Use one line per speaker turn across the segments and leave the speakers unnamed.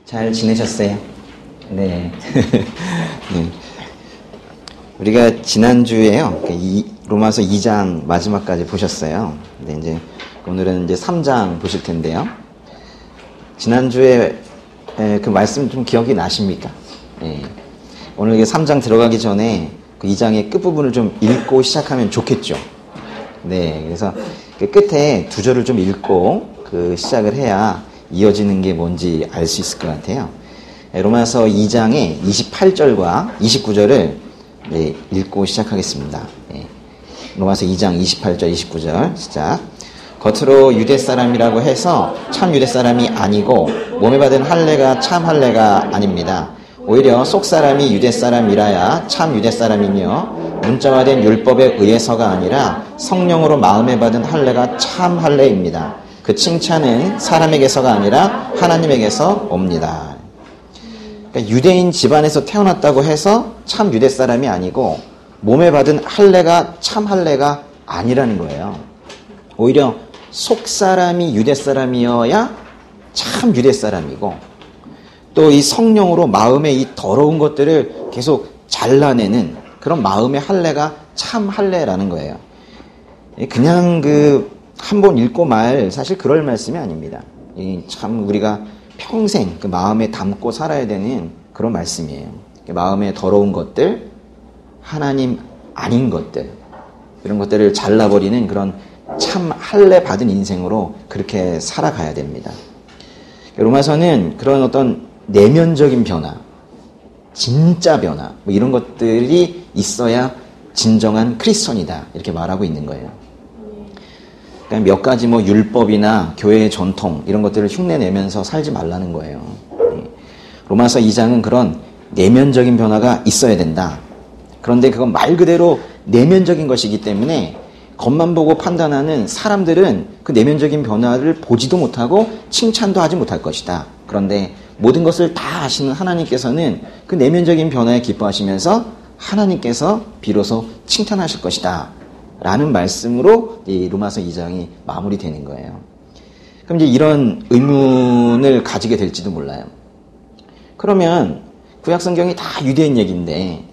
잘 지내셨어요? 네. 네. 우리가 지난주에요, 로마서 2장 마지막까지 보셨어요. 네, 이제 오늘은 이제 3장 보실 텐데요. 지난주에 그 말씀 좀 기억이 나십니까? 네. 오늘 3장 들어가기 전에 그 2장의 끝부분을 좀 읽고 시작하면 좋겠죠. 네. 그래서 그 끝에 두 절을 좀 읽고 그 시작을 해야 이어지는 게 뭔지 알 수 있을 것 같아요. 로마서 2장의 28절과 29절을 네, 읽고 시작하겠습니다. 네. 로마서 2장 28절, 29절 시작. 겉으로 유대 사람이라고 해서 참 유대 사람이 아니고 몸에 받은 할례가 참 할례가 아닙니다. 오히려 속 사람이 유대 사람이라야 참 유대 사람이며 문자화된 율법에 의해서가 아니라 성령으로 마음에 받은 할례가 참 할례입니다. 그 칭찬은 사람에게서가 아니라 하나님에게서 옵니다. 그러니까 유대인 집안에서 태어났다고 해서 참 유대 사람이 아니고 몸에 받은 할례가 참 할례가 아니라는 거예요. 오히려 속 사람이 유대 사람이어야 참 유대 사람이고 또 이 성령으로 마음의 이 더러운 것들을 계속 잘라내는 그런 마음의 할례가 참 할례라는 거예요. 그냥 한 번 읽고 말 사실 그럴 말씀이 아닙니다. 참 우리가 평생 그 마음에 담고 살아야 되는 그런 말씀이에요. 마음에 더러운 것들, 하나님 아닌 것들, 이런 것들을 잘라버리는 그런 참 할례 받은 인생으로 그렇게 살아가야 됩니다. 로마서는 그런 어떤 내면적인 변화, 진짜 변화, 뭐 이런 것들이 있어야 진정한 크리스천이다 이렇게 말하고 있는 거예요. 그러니까 몇 가지 율법이나 교회의 전통 이런 것들을 흉내내면서 살지 말라는 거예요. 로마서 2장은 그런 내면적인 변화가 있어야 된다. 그런데 그건 말 그대로 내면적인 것이기 때문에 겉만 보고 판단하는 사람들은 그 내면적인 변화를 보지도 못하고 칭찬도 하지 못할 것이다. 그런데 모든 것을 다 아시는 하나님께서는 그 내면적인 변화에 기뻐하시면서 하나님께서 비로소 칭찬하실 것이다. 라는 말씀으로 이 로마서 2장이 마무리되는 거예요. 그럼 이제 이런 의문을 가지게 될지도 몰라요. 그러면 구약성경이 다 유대인 얘기인데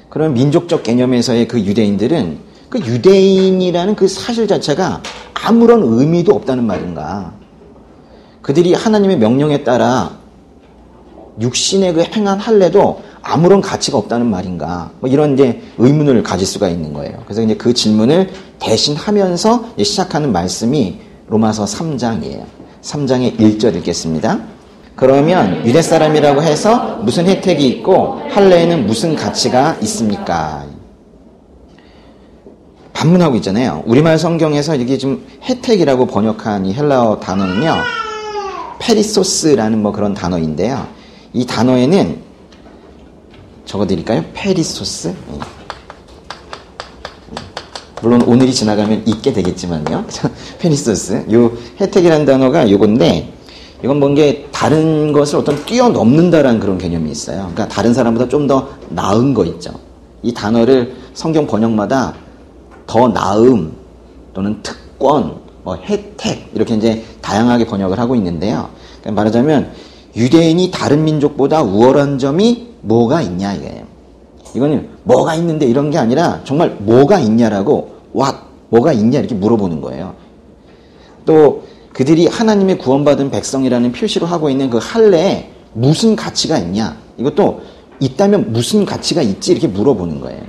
그러면 민족적 개념에서의 그 유대인들은 그 유대인이라는 그 사실 자체가 아무런 의미도 없다는 말인가? 그들이 하나님의 명령에 따라 육신의 그 행한 할례도 아무런 가치가 없다는 말인가? 이런 이제 의문을 가질 수가 있는 거예요. 그래서 이제 그 질문을 대신하면서 시작하는 말씀이 로마서 3장이에요. 3장의 1절 읽겠습니다. 그러면 유대 사람이라고 해서 무슨 혜택이 있고 할례에는 무슨 가치가 있습니까? 반문하고 있잖아요. 우리말 성경에서 이게 좀 혜택이라고 번역한 이 헬라어 단어는요, 페리소스라는 그런 단어인데요. 이 단어에는 적어드릴까요? 페리소스. 물론 오늘이 지나가면 잊게 되겠지만요. 페리소스. 요 혜택이라는 단어가 요건데 이건 뭔게 다른 것을 어떤 뛰어넘는다라는 그런 개념이 있어요. 그러니까 다른 사람보다 좀 더 나은 거 있죠. 이 단어를 성경 번역마다 더 나음 또는 특권, 혜택 이렇게 이제 다양하게 번역을 하고 있는데요. 그러니까 말하자면 유대인이 다른 민족보다 우월한 점이 뭐가 있냐 이거예요. 이거는 뭐가 있는데 이런 게 아니라 정말 뭐가 있냐라고 뭐가 있냐 이렇게 물어보는 거예요. 또 그들이 하나님의 구원받은 백성이라는 표시로 하고 있는 그 할례에 무슨 가치가 있냐 이것도 있다면 무슨 가치가 있지 이렇게 물어보는 거예요.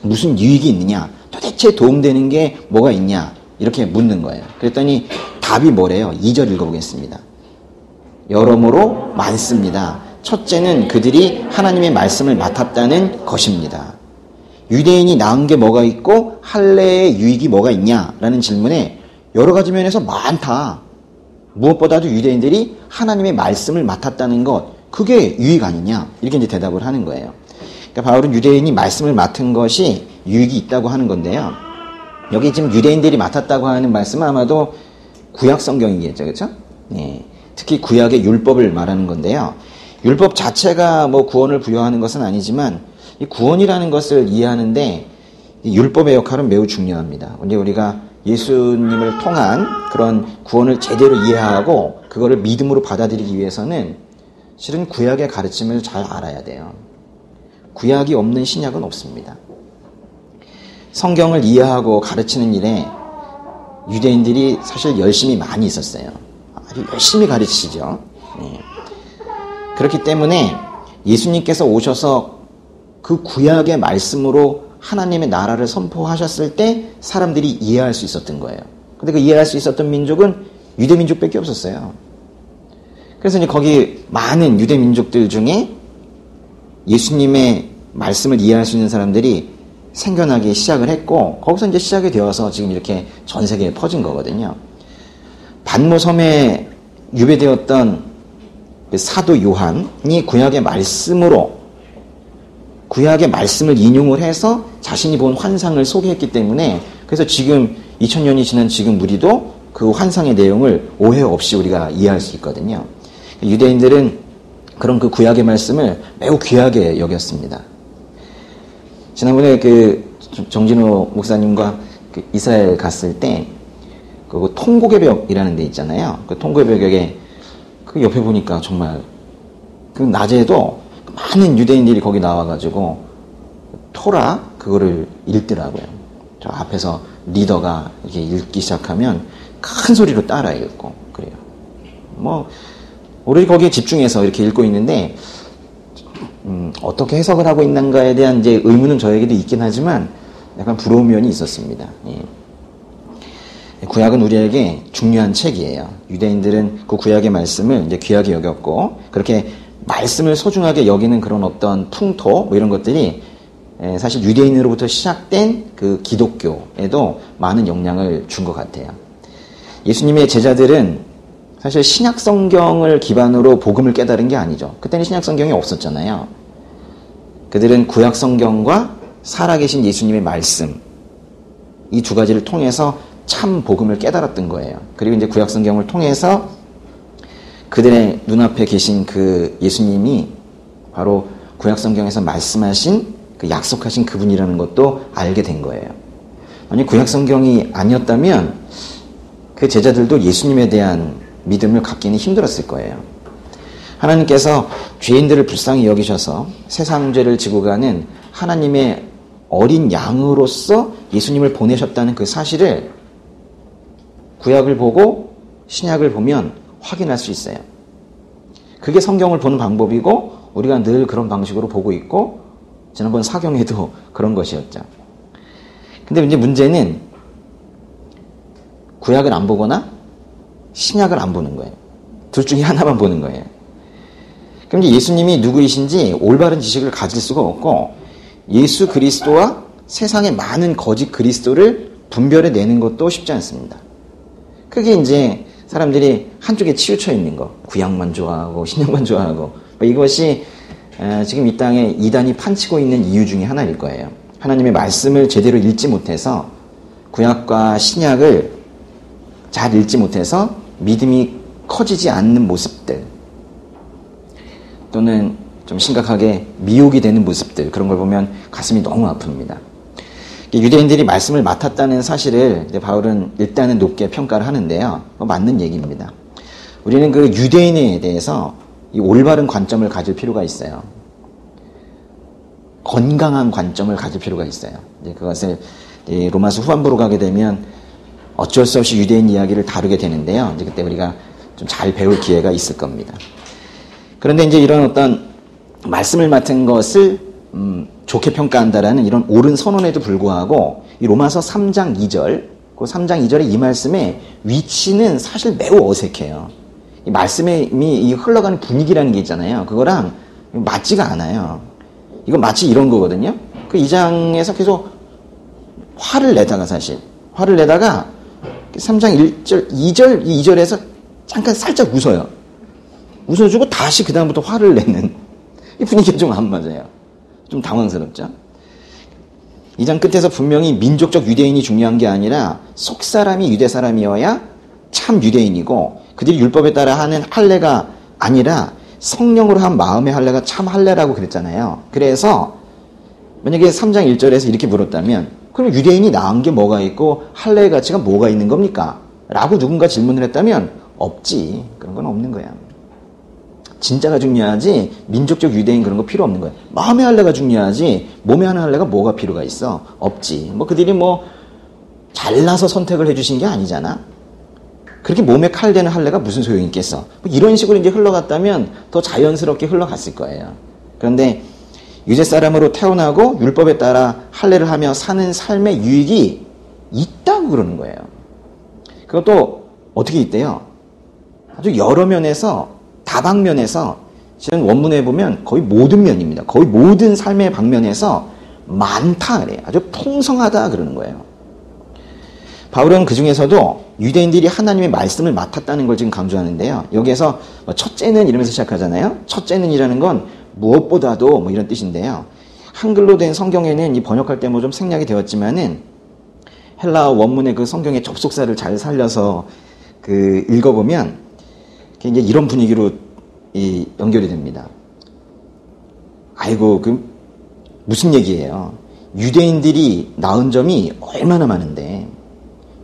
무슨 유익이 있느냐 도대체 도움되는 게 뭐가 있냐 이렇게 묻는 거예요. 그랬더니 답이 뭐래요? 2절 읽어보겠습니다. 여러모로 많습니다. 첫째는 그들이 하나님의 말씀을 맡았다는 것입니다. 유대인이 나은 게 뭐가 있고 할례의 유익이 뭐가 있냐라는 질문에 여러 가지 면에서 많다. 무엇보다도 유대인들이 하나님의 말씀을 맡았다는 것, 그게 유익 아니냐 이렇게 이제 대답을 하는 거예요. 그러니까 바울은 유대인이 말씀을 맡은 것이 유익이 있다고 하는 건데요. 여기 지금 유대인들이 맡았다고 하는 말씀은 아마도 구약 성경이겠죠, 그렇죠? 네. 특히 구약의 율법을 말하는 건데요. 율법 자체가 구원을 부여하는 것은 아니지만 이 구원이라는 것을 이해하는데 이 율법의 역할은 매우 중요합니다. 근데 우리가 예수님을 통한 그런 구원을 제대로 이해하고 그거를 믿음으로 받아들이기 위해서는 실은 구약의 가르침을 잘 알아야 돼요. 구약이 없는 신약은 없습니다. 성경을 이해하고 가르치는 일에 유대인들이 사실 열심히 많이 있었어요. 아주 열심히 가르치죠. 네. 그렇기 때문에 예수님께서 오셔서 그 구약의 말씀으로 하나님의 나라를 선포하셨을 때 사람들이 이해할 수 있었던 거예요. 근데 그 이해할 수 있었던 민족은 유대 민족밖에 없었어요. 그래서 이제 거기 많은 유대 민족들 중에 예수님의 말씀을 이해할 수 있는 사람들이 생겨나기 시작을 했고, 거기서 이제 시작이 되어서 지금 이렇게 전 세계에 퍼진 거거든요. 반모 섬에 유배되었던 그 사도 요한이 구약의 말씀으로, 구약의 말씀을 인용을 해서 자신이 본 환상을 소개했기 때문에, 그래서 지금 2000년이 지난 지금 우리도 그 환상의 내용을 오해 없이 우리가 이해할 수 있거든요. 유대인들은 그런 그 구약의 말씀을 매우 귀하게 여겼습니다. 지난번에 그 정진호 목사님과 그 이스라엘 갔을 때 그 통곡의 벽이라는 데 있잖아요. 그 통곡의 벽에 그 옆에 보니까 정말 그 낮에도 많은 유대인들이 거기 나와가지고 토라 그거를 읽더라고요. 저 앞에서 리더가 이렇게 읽기 시작하면 큰 소리로 따라 읽고 그래요. 뭐 우리 거기에 집중해서 이렇게 읽고 있는데 어떻게 해석을 하고 있는가에 대한 이제 의문은 저에게도 있긴 하지만 약간 부러운 면이 있었습니다. 예. 구약은 우리에게 중요한 책이에요. 유대인들은 그 구약의 말씀을 이제 귀하게 여겼고, 그렇게 말씀을 소중하게 여기는 그런 어떤 풍토, 뭐 이런 것들이 사실 유대인으로부터 시작된 그 기독교에도 많은 영향을 준 것 같아요. 예수님의 제자들은 사실 신약 성경을 기반으로 복음을 깨달은 게 아니죠. 그때는 신약 성경이 없었잖아요. 그들은 구약 성경과 살아계신 예수님의 말씀, 이 두 가지를 통해서 참 복음을 깨달았던 거예요. 그리고 이제 구약 성경을 통해서 그들의 눈앞에 계신 그 예수님이 바로 구약 성경에서 말씀하신 그 약속하신 그분이라는 것도 알게 된 거예요. 만약 구약 성경이 아니었다면 그 제자들도 예수님에 대한 믿음을 갖기는 힘들었을 거예요. 하나님께서 죄인들을 불쌍히 여기셔서 세상 죄를 지고 가는 하나님의 어린 양으로서 예수님을 보내셨다는 그 사실을 구약을 보고 신약을 보면 확인할 수 있어요. 그게 성경을 보는 방법이고 우리가 늘 그런 방식으로 보고 있고 지난번 사경에도 그런 것이었죠. 근데 이제 문제는 구약을 안 보거나 신약을 안 보는 거예요. 둘 중에 하나만 보는 거예요. 그럼 이제 예수님이 누구이신지 올바른 지식을 가질 수가 없고 예수 그리스도와 세상의 많은 거짓 그리스도를 분별해내는 것도 쉽지 않습니다. 그게 이제 사람들이 한쪽에 치우쳐 있는 거, 구약만 좋아하고 신약만 좋아하고 이것이 지금 이 땅에 이단이 판치고 있는 이유 중에 하나일 거예요. 하나님의 말씀을 제대로 읽지 못해서 구약과 신약을 잘 읽지 못해서 믿음이 커지지 않는 모습들 또는 좀 심각하게 미혹이 되는 모습들, 그런 걸 보면 가슴이 너무 아픕니다. 유대인들이 말씀을 맡았다는 사실을 이제 바울은 일단은 높게 평가를 하는데요. 맞는 얘기입니다. 우리는 그 유대인에 대해서 이 올바른 관점을 가질 필요가 있어요. 건강한 관점을 가질 필요가 있어요. 이제 그것을 로마서 후반부로 가게 되면 어쩔 수 없이 유대인 이야기를 다루게 되는데요. 이제 그때 우리가 좀 잘 배울 기회가 있을 겁니다. 그런데 이제 이런 어떤 말씀을 맡은 것을 좋게 평가한다라는 이런 옳은 선언에도 불구하고 이 로마서 3장 2절, 그 3장 2절의 이 말씀의 위치는 사실 매우 어색해요. 이 말씀의 이 흘러가는 분위기라는 게 있잖아요. 그거랑 맞지가 않아요. 이건 마치 이런 거거든요. 그 2장에서 계속 화를 내다가 3장 1절, 2절, 2절에서 잠깐 살짝 웃어요. 웃어주고 다시 그 다음부터 화를 내는 이 분위기가 좀 안 맞아요. 좀 당황스럽죠. 2장 끝에서 분명히 민족적 유대인이 중요한 게 아니라 속 사람이 유대 사람이어야 참 유대인이고 그들이 율법에 따라 하는 할례가 아니라 성령으로 한 마음의 할례가 참 할례라고 그랬잖아요. 그래서 만약에 3장 1절에서 이렇게 물었다면 그럼 유대인이 나은 게 뭐가 있고 할례의 가치가 뭐가 있는 겁니까? 라고 누군가 질문을 했다면 없지. 그런 건 없는 거야. 진짜가 중요하지 민족적 유대인 그런 거 필요 없는 거예요. 마음의 할례가 중요하지 몸에 하는 할례가 뭐가 필요가 있어? 없지. 뭐 그들이 뭐 잘나서 선택을 해주신 게 아니잖아. 그렇게 몸에 칼대는 할례가 무슨 소용이 있겠어? 뭐 이런 식으로 이제 흘러갔다면 더 자연스럽게 흘러갔을 거예요. 그런데 유대 사람으로 태어나고 율법에 따라 할례를 하며 사는 삶의 유익이 있다고 그러는 거예요. 그것도 어떻게 있대요? 아주 여러 면에서 다방면에서 실은 원문에 보면 거의 모든 면입니다. 거의 모든 삶의 방면에서 많다 그래요. 아주 풍성하다 그러는 거예요. 바울은 그 중에서도 유대인들이 하나님의 말씀을 맡았다는 걸 지금 강조하는데요. 여기에서 첫째는 이러면서 시작하잖아요. 첫째는이라는 건 무엇보다도 뭐 이런 뜻인데요. 한글로 된 성경에는 이 번역할 때 뭐 좀 생략이 되었지만은 헬라어 원문의 그 성경의 접속사를 잘 살려서 그 읽어보면 이제 이런 분위기로 연결이 됩니다. 아이고, 그 무슨 얘기예요? 유대인들이 낳은 점이 얼마나 많은데,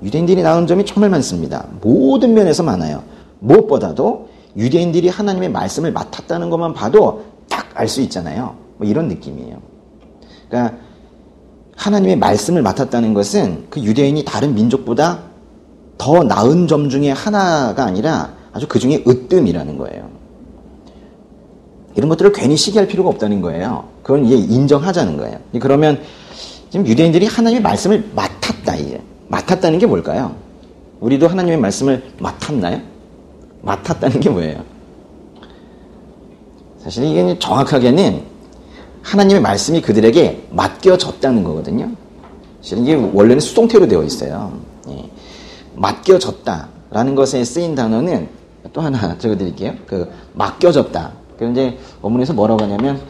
유대인들이 낳은 점이 정말 많습니다. 모든 면에서 많아요. 무엇보다도 유대인들이 하나님의 말씀을 맡았다는 것만 봐도 딱 알 수 있잖아요. 뭐 이런 느낌이에요. 그러니까 하나님의 말씀을 맡았다는 것은 그 유대인이 다른 민족보다 더 나은 점 중에 하나가 아니라 아주 그 중에 으뜸이라는 거예요. 이런 것들을 괜히 시기할 필요가 없다는 거예요. 그건 이제 인정하자는 거예요. 그러면 지금 유대인들이 하나님의 말씀을 맡았다. 이제 맡았다는 게 뭘까요? 우리도 하나님의 말씀을 맡았나요? 맡았다는 게 뭐예요? 사실 이게 정확하게는 하나님의 말씀이 그들에게 맡겨졌다는 거거든요. 사실 이게 원래는 수동태로 되어 있어요. 예. 맡겨졌다라는 것에 쓰인 단어는 또 하나 적어드릴게요. 그 맡겨졌다. 그런데 원문에서 뭐라고 하냐면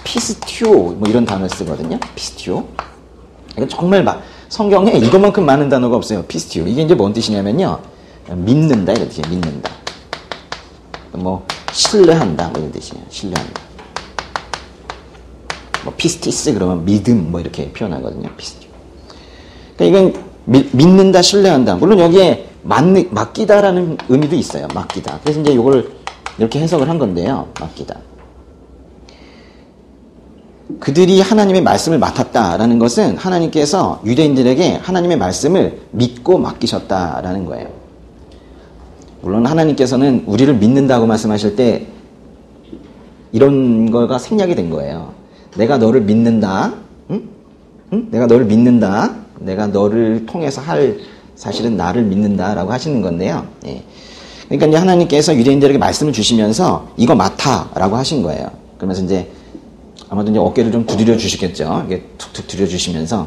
피스티오 뭐 이런 단어를 쓰거든요. 피스티오. 이건 정말 성경에 이것만큼 많은 단어가 없어요. 피스티오. 이게 이제 뭔 뜻이냐면요. 믿는다 이런 뜻이에요. 믿는다. 뭐 신뢰한다 뭐 이런 뜻이에요. 신뢰한다. 뭐 피스티스 그러면 믿음 뭐 이렇게 표현하거든요. 피스티오. 그러니까 이건 믿는다, 신뢰한다. 물론 여기에 맡기다라는 의미도 있어요. 맡기다. 그래서 이제 이걸 이렇게 해석을 한 건데요. 맡기다. 그들이 하나님의 말씀을 맡았다라는 것은 하나님께서 유대인들에게 하나님의 말씀을 믿고 맡기셨다라는 거예요. 물론 하나님께서는 우리를 믿는다고 말씀하실 때 이런 거가 생략이 된 거예요. 내가 너를 믿는다. 응? 응? 내가 너를 믿는다. 내가 너를 통해서 사실은 나를 믿는다라고 하시는 건데요. 예. 그러니까 이제 하나님께서 유대인들에게 말씀을 주시면서 이거 맡아라고 하신 거예요. 그러면서 이제 아마도 이제 어깨를 좀 두드려 주시겠죠. 이게 툭툭 두드려 주시면서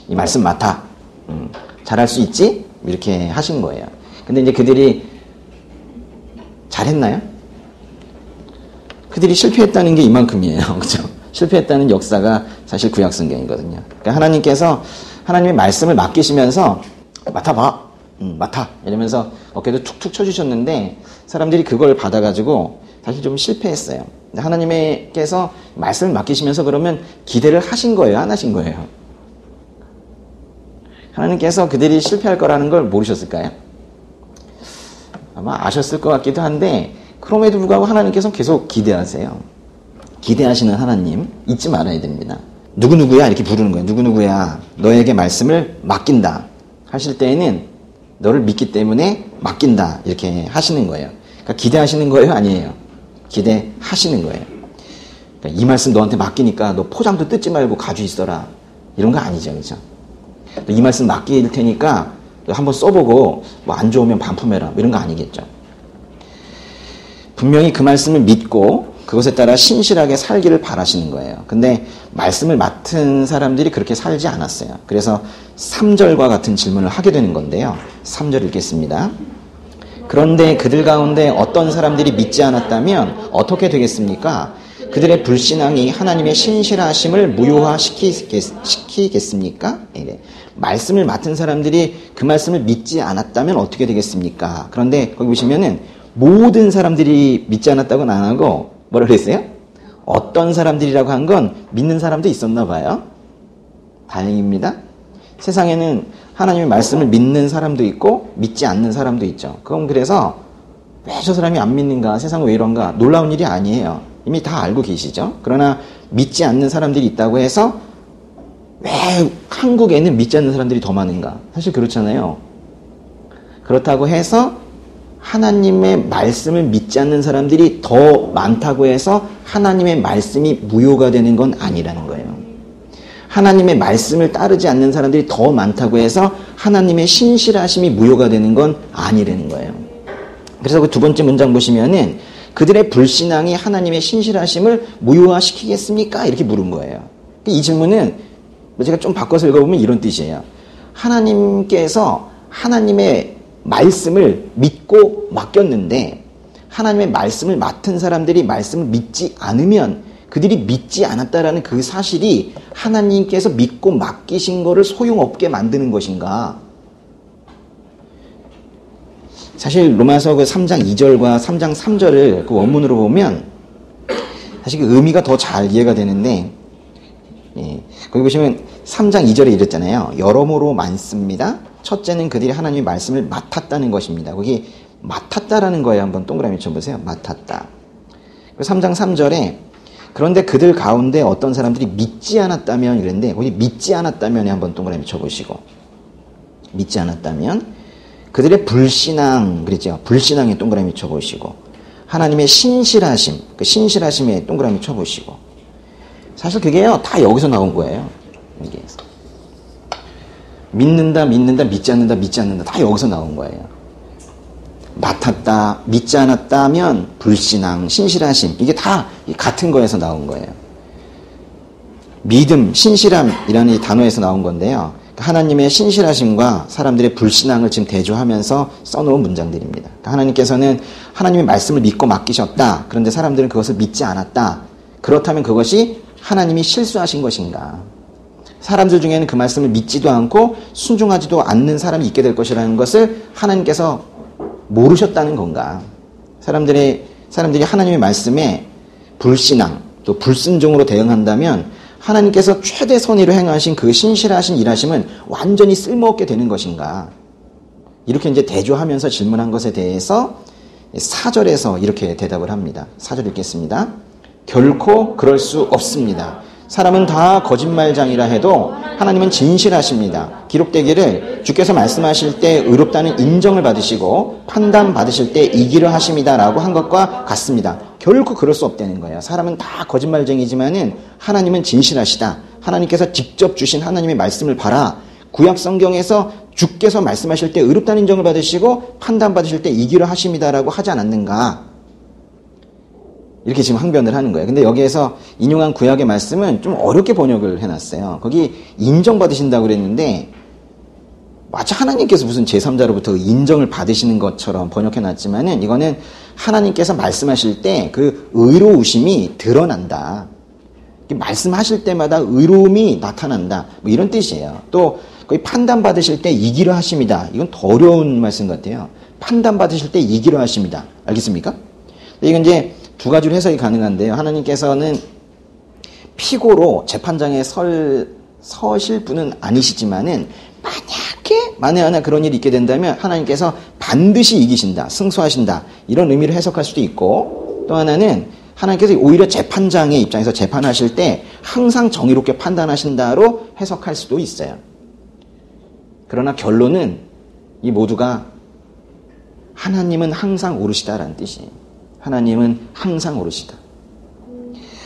이 말씀 맡아. 잘할 수 있지? 이렇게 하신 거예요. 근데 이제 그들이 잘했나요? 그들이 실패했다는 게 이만큼이에요. 그렇죠? 실패했다는 역사가 사실 구약 성경이거든요. 그러니까 하나님께서 하나님의 말씀을 맡기시면서 맡아봐. 맡아. 이러면서 어깨도 툭툭 쳐주셨는데 사람들이 그걸 받아가지고 사실 좀 실패했어요. 근데 하나님께서 말씀을 맡기시면서 그러면 기대를 하신 거예요? 안 하신 거예요? 하나님께서 그들이 실패할 거라는 걸 모르셨을까요? 아마 아셨을 것 같기도 한데 그럼에도 불구하고 하나님께서 계속 기대하세요. 기대하시는 하나님 잊지 말아야 됩니다. 누구누구야 이렇게 부르는 거예요. 누구누구야 너에게 말씀을 맡긴다 하실 때에는 너를 믿기 때문에 맡긴다 이렇게 하시는 거예요. 그러니까 기대하시는 거예요? 아니에요? 기대하시는 거예요. 그러니까 이 말씀 너한테 맡기니까 너 포장도 뜯지 말고 가지고 있어라 이런 거 아니죠. 그렇죠? 이 말씀 맡길 테니까 한번 써보고 뭐 안 좋으면 반품해라 이런 거 아니겠죠. 분명히 그 말씀을 믿고 그것에 따라 신실하게 살기를 바라시는 거예요. 근데 말씀을 맡은 사람들이 그렇게 살지 않았어요. 그래서 3절과 같은 질문을 하게 되는 건데요. 3절 읽겠습니다. 그런데 그들 가운데 어떤 사람들이 믿지 않았다면 어떻게 되겠습니까? 그들의 불신앙이 하나님의 신실하심을 무효화시키겠습니까? 네. 말씀을 맡은 사람들이 그 말씀을 믿지 않았다면 어떻게 되겠습니까? 그런데 거기 보시면은 모든 사람들이 믿지 않았다고는 안 하고 뭐라고 그랬어요? 어떤 사람들이라고 한 건 믿는 사람도 있었나 봐요. 다행입니다. 세상에는 하나님의 말씀을 믿는 사람도 있고 믿지 않는 사람도 있죠. 그럼 그래서 왜 저 사람이 안 믿는가, 세상은 왜 이런가, 놀라운 일이 아니에요. 이미 다 알고 계시죠? 그러나 믿지 않는 사람들이 있다고 해서 왜 한국에는 믿지 않는 사람들이 더 많은가? 사실 그렇잖아요. 그렇다고 해서 하나님의 말씀을 믿지 않는 사람들이 더 많다고 해서 하나님의 말씀이 무효가 되는 건 아니라는 거예요. 하나님의 말씀을 따르지 않는 사람들이 더 많다고 해서 하나님의 신실하심이 무효가 되는 건 아니라는 거예요. 그래서 그 두 번째 문장 보시면은 그들의 불신앙이 하나님의 신실하심을 무효화시키겠습니까? 이렇게 물은 거예요. 이 질문은 제가 좀 바꿔서 읽어보면 이런 뜻이에요. 하나님께서 하나님의 말씀을 믿고 맡겼는데 하나님의 말씀을 맡은 사람들이 말씀을 믿지 않으면 그들이 믿지 않았다라는 그 사실이 하나님께서 믿고 맡기신 거를 소용없게 만드는 것인가? 사실 로마서 그 3장 2절과 3장 3절을 그 원문으로 보면 사실 그 의미가 더 잘 이해가 되는데, 거기 보시면 3장 2절에 이랬잖아요. 여러모로 많습니다. 첫째는 그들이 하나님의 말씀을 맡았다는 것입니다. 거기 맡았다라는 거에 한번 동그라미 쳐보세요. 맡았다. 3장 3절에 그런데 그들 가운데 어떤 사람들이 믿지 않았다면 이랬는데 거기 믿지 않았다면에 한번 동그라미 쳐보시고, 믿지 않았다면 그들의 불신앙 그랬죠. 불신앙에 동그라미 쳐보시고, 하나님의 신실하심, 그 신실하심에 동그라미 쳐보시고. 사실 그게요 다 여기서 나온 거예요. 여기에서 믿는다, 믿지 않는다, 믿지 않는다, 다 여기서 나온 거예요. 맡았다, 믿지 않았다면 불신앙, 신실하심, 이게 다 같은 거에서 나온 거예요. 믿음, 신실함이라는 이 단어에서 나온 건데요. 하나님의 신실하심과 사람들의 불신앙을 지금 대조하면서 써놓은 문장들입니다. 하나님께서는 하나님의 말씀을 믿고 맡기셨다. 그런데 사람들은 그것을 믿지 않았다. 그렇다면 그것이 하나님이 실수하신 것인가? 사람들 중에는 그 말씀을 믿지도 않고 순종하지도 않는 사람이 있게 될 것이라는 것을 하나님께서 모르셨다는 건가? 사람들이 하나님의 말씀에 불신앙, 또 불순종으로 대응한다면 하나님께서 최대 선의로 행하신 그 신실하신 일하심은 완전히 쓸모없게 되는 것인가? 이렇게 이제 대조하면서 질문한 것에 대해서 4절에서 이렇게 대답을 합니다. 4절 읽겠습니다. 결코 그럴 수 없습니다. 사람은 다 거짓말장이라 해도 하나님은 진실하십니다. 기록되기를 주께서 말씀하실 때 의롭다는 인정을 받으시고 판단받으실 때 이기려 하십니다 라고 한 것과 같습니다. 결코 그럴 수 없다는 거예요. 사람은 다 거짓말쟁이지만은 하나님은 진실하시다. 하나님께서 직접 주신 하나님의 말씀을 봐라. 구약 성경에서 주께서 말씀하실 때 의롭다는 인정을 받으시고 판단받으실 때 이기려 하십니다 라고 하지 않았는가? 이렇게 지금 항변을 하는 거예요. 근데 여기에서 인용한 구약의 말씀은 좀 어렵게 번역을 해놨어요. 거기 인정받으신다고 그랬는데 마치 하나님께서 무슨 제3자로부터 인정을 받으시는 것처럼 번역해놨지만은 이거는 하나님께서 말씀하실 때 그 의로우심이 드러난다. 말씀하실 때마다 의로움이 나타난다. 뭐 이런 뜻이에요. 또 거의 판단받으실 때 이기려 하십니다. 이건 더 어려운 말씀 같아요. 판단받으실 때 이기려 하십니다. 알겠습니까? 이건 이제 두 가지로 해석이 가능한데요. 하나님께서는 피고로 재판장에 서실 분은 아니시지만은 만에 하나 그런 일이 있게 된다면 하나님께서 반드시 이기신다, 승소하신다 이런 의미로 해석할 수도 있고, 또 하나는 하나님께서 오히려 재판장의 입장에서 재판하실 때 항상 정의롭게 판단하신다로 해석할 수도 있어요. 그러나 결론은 이 모두가 하나님은 항상 옳으시다라는 뜻이에요. 하나님은 항상 옳으시다.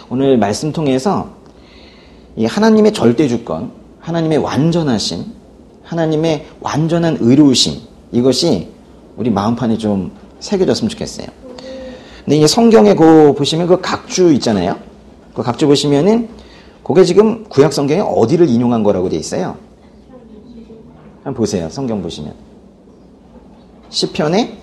오늘 말씀 통해서 이 하나님의 절대주권, 하나님의 완전하심, 하나님의 완전한 의로우심, 이것이 우리 마음판에 좀 새겨졌으면 좋겠어요. 근데 이제 성경에 보시면 그 각주 있잖아요. 그 각주 보시면은 그게 지금 구약 성경에 어디를 인용한 거라고 돼 있어요? 한번 보세요. 성경 보시면 시편의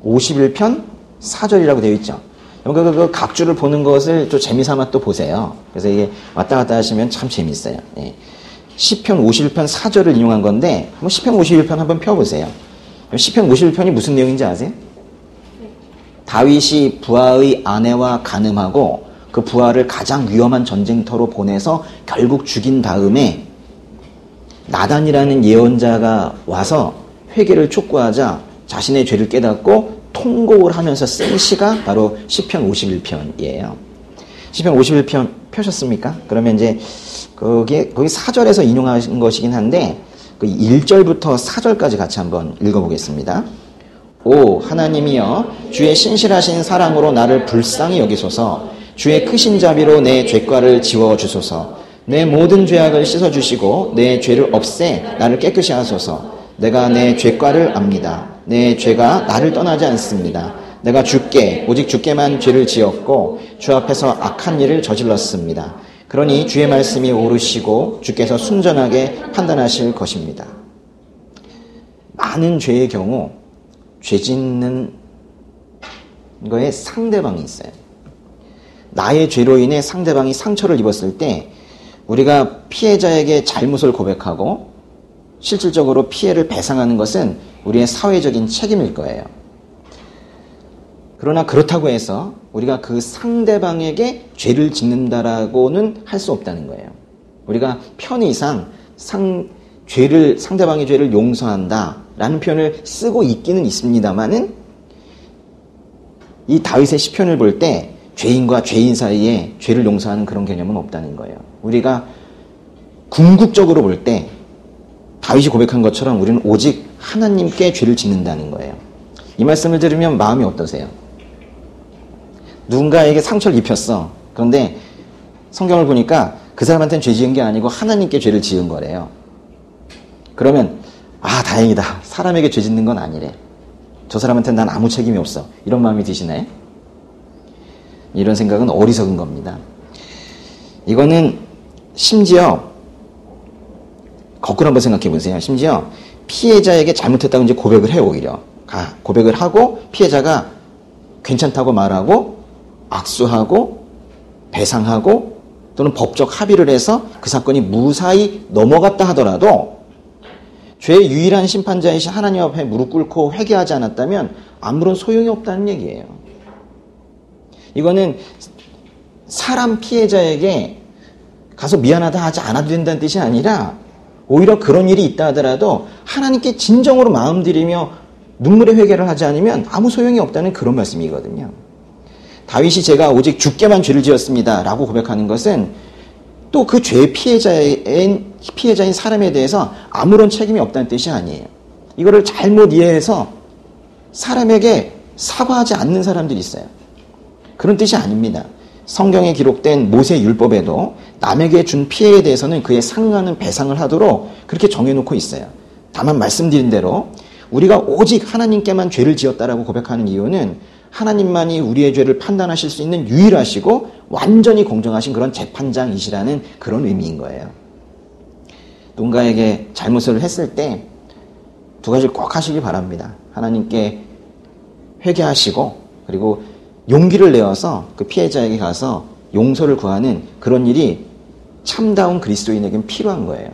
51편 4절이라고 되어 있죠. 그 각주를 보는 것을 좀 재미삼아 또 보세요. 그래서 이게 왔다 갔다 하시면 참 재밌어요. 예. 시편 51편 4절을 인용한 건데 한번 시편 51편 한번 펴보세요. 시편 51편이 무슨 내용인지 아세요? 다윗이 부하의 아내와 간음하고 그 부하를 가장 위험한 전쟁터로 보내서 결국 죽인 다음에 나단이라는 예언자가 와서 회개를 촉구하자 자신의 죄를 깨닫고 통곡을 하면서 쓴 시가 바로 시편 51편이에요. 시편 51편 펴셨습니까? 그러면 이제 거기 4절에서 인용하신 것이긴 한데 그 1절부터 4절까지 같이 한번 읽어보겠습니다. 오 하나님이여 주의 신실하신 사랑으로 나를 불쌍히 여기소서. 주의 크신 자비로 내 죄과를 지워주소서. 내 모든 죄악을 씻어주시고 내 죄를 없애 나를 깨끗이 하소서. 내가 내 죄과를 압니다. 내 죄가 나를 떠나지 않습니다. 내가 오직 주께만 죄를 지었고 주 앞에서 악한 일을 저질렀습니다. 그러니 주의 말씀이 옳으시고 주께서 순전하게 판단하실 것입니다. 많은 죄의 경우 죄 짓는 거에 상대방이 있어요. 나의 죄로 인해 상대방이 상처를 입었을 때 우리가 피해자에게 잘못을 고백하고 실질적으로 피해를 배상하는 것은 우리의 사회적인 책임일 거예요. 그러나 그렇다고 해서 우리가 그 상대방에게 죄를 짓는다라고는 할 수 없다는 거예요. 우리가 편의상 상대방의 죄를 용서한다라는 표현을 쓰고 있기는 있습니다만은 이 다윗의 시편을 볼 때 죄인과 죄인 사이에 죄를 용서하는 그런 개념은 없다는 거예요. 우리가 궁극적으로 볼 때 다윗이 고백한 것처럼 우리는 오직 하나님께 죄를 짓는다는 거예요. 이 말씀을 들으면 마음이 어떠세요? 누군가에게 상처를 입혔어. 그런데 성경을 보니까 그 사람한테는 죄 지은 게 아니고 하나님께 죄를 지은 거래요. 그러면 다행이다. 사람에게 죄 짓는 건 아니래. 저 사람한테는 난 아무 책임이 없어. 이런 마음이 드시나요? 이런 생각은 어리석은 겁니다. 이거는 심지어 거꾸로 한번 생각해 보세요. 심지어 피해자에게 잘못했다고 이제 고백을 해요. 오히려 고백을 하고 피해자가 괜찮다고 말하고 악수하고 배상하고 또는 법적 합의를 해서 그 사건이 무사히 넘어갔다 하더라도 죄의 유일한 심판자이신 하나님 앞에 무릎 꿇고 회개하지 않았다면 아무런 소용이 없다는 얘기예요. 이거는 사람 피해자에게 가서 미안하다 하지 않아도 된다는 뜻이 아니라 오히려 그런 일이 있다 하더라도 하나님께 진정으로 마음 들이며 눈물의 회개를 하지 않으면 아무 소용이 없다는 그런 말씀이거든요. 다윗이 제가 오직 주께만 죄를 지었습니다 라고 고백하는 것은 또 그 죄의 피해자인 사람에 대해서 아무런 책임이 없다는 뜻이 아니에요. 이거를 잘못 이해해서 사람에게 사과하지 않는 사람들이 있어요. 그런 뜻이 아닙니다. 성경에 기록된 모세 율법에도 남에게 준 피해에 대해서는 그에 상응하는 배상을 하도록 그렇게 정해놓고 있어요. 다만 말씀드린 대로 우리가 오직 하나님께만 죄를 지었다라고 고백하는 이유는 하나님만이 우리의 죄를 판단하실 수 있는 유일하시고 완전히 공정하신 그런 재판장이시라는 그런 의미인 거예요. 누군가에게 잘못을 했을 때 두 가지를 꼭 하시기 바랍니다. 하나님께 회개하시고 그리고 용기를 내어서 그 피해자에게 가서 용서를 구하는 그런 일이 참다운 그리스도인에게는 필요한 거예요.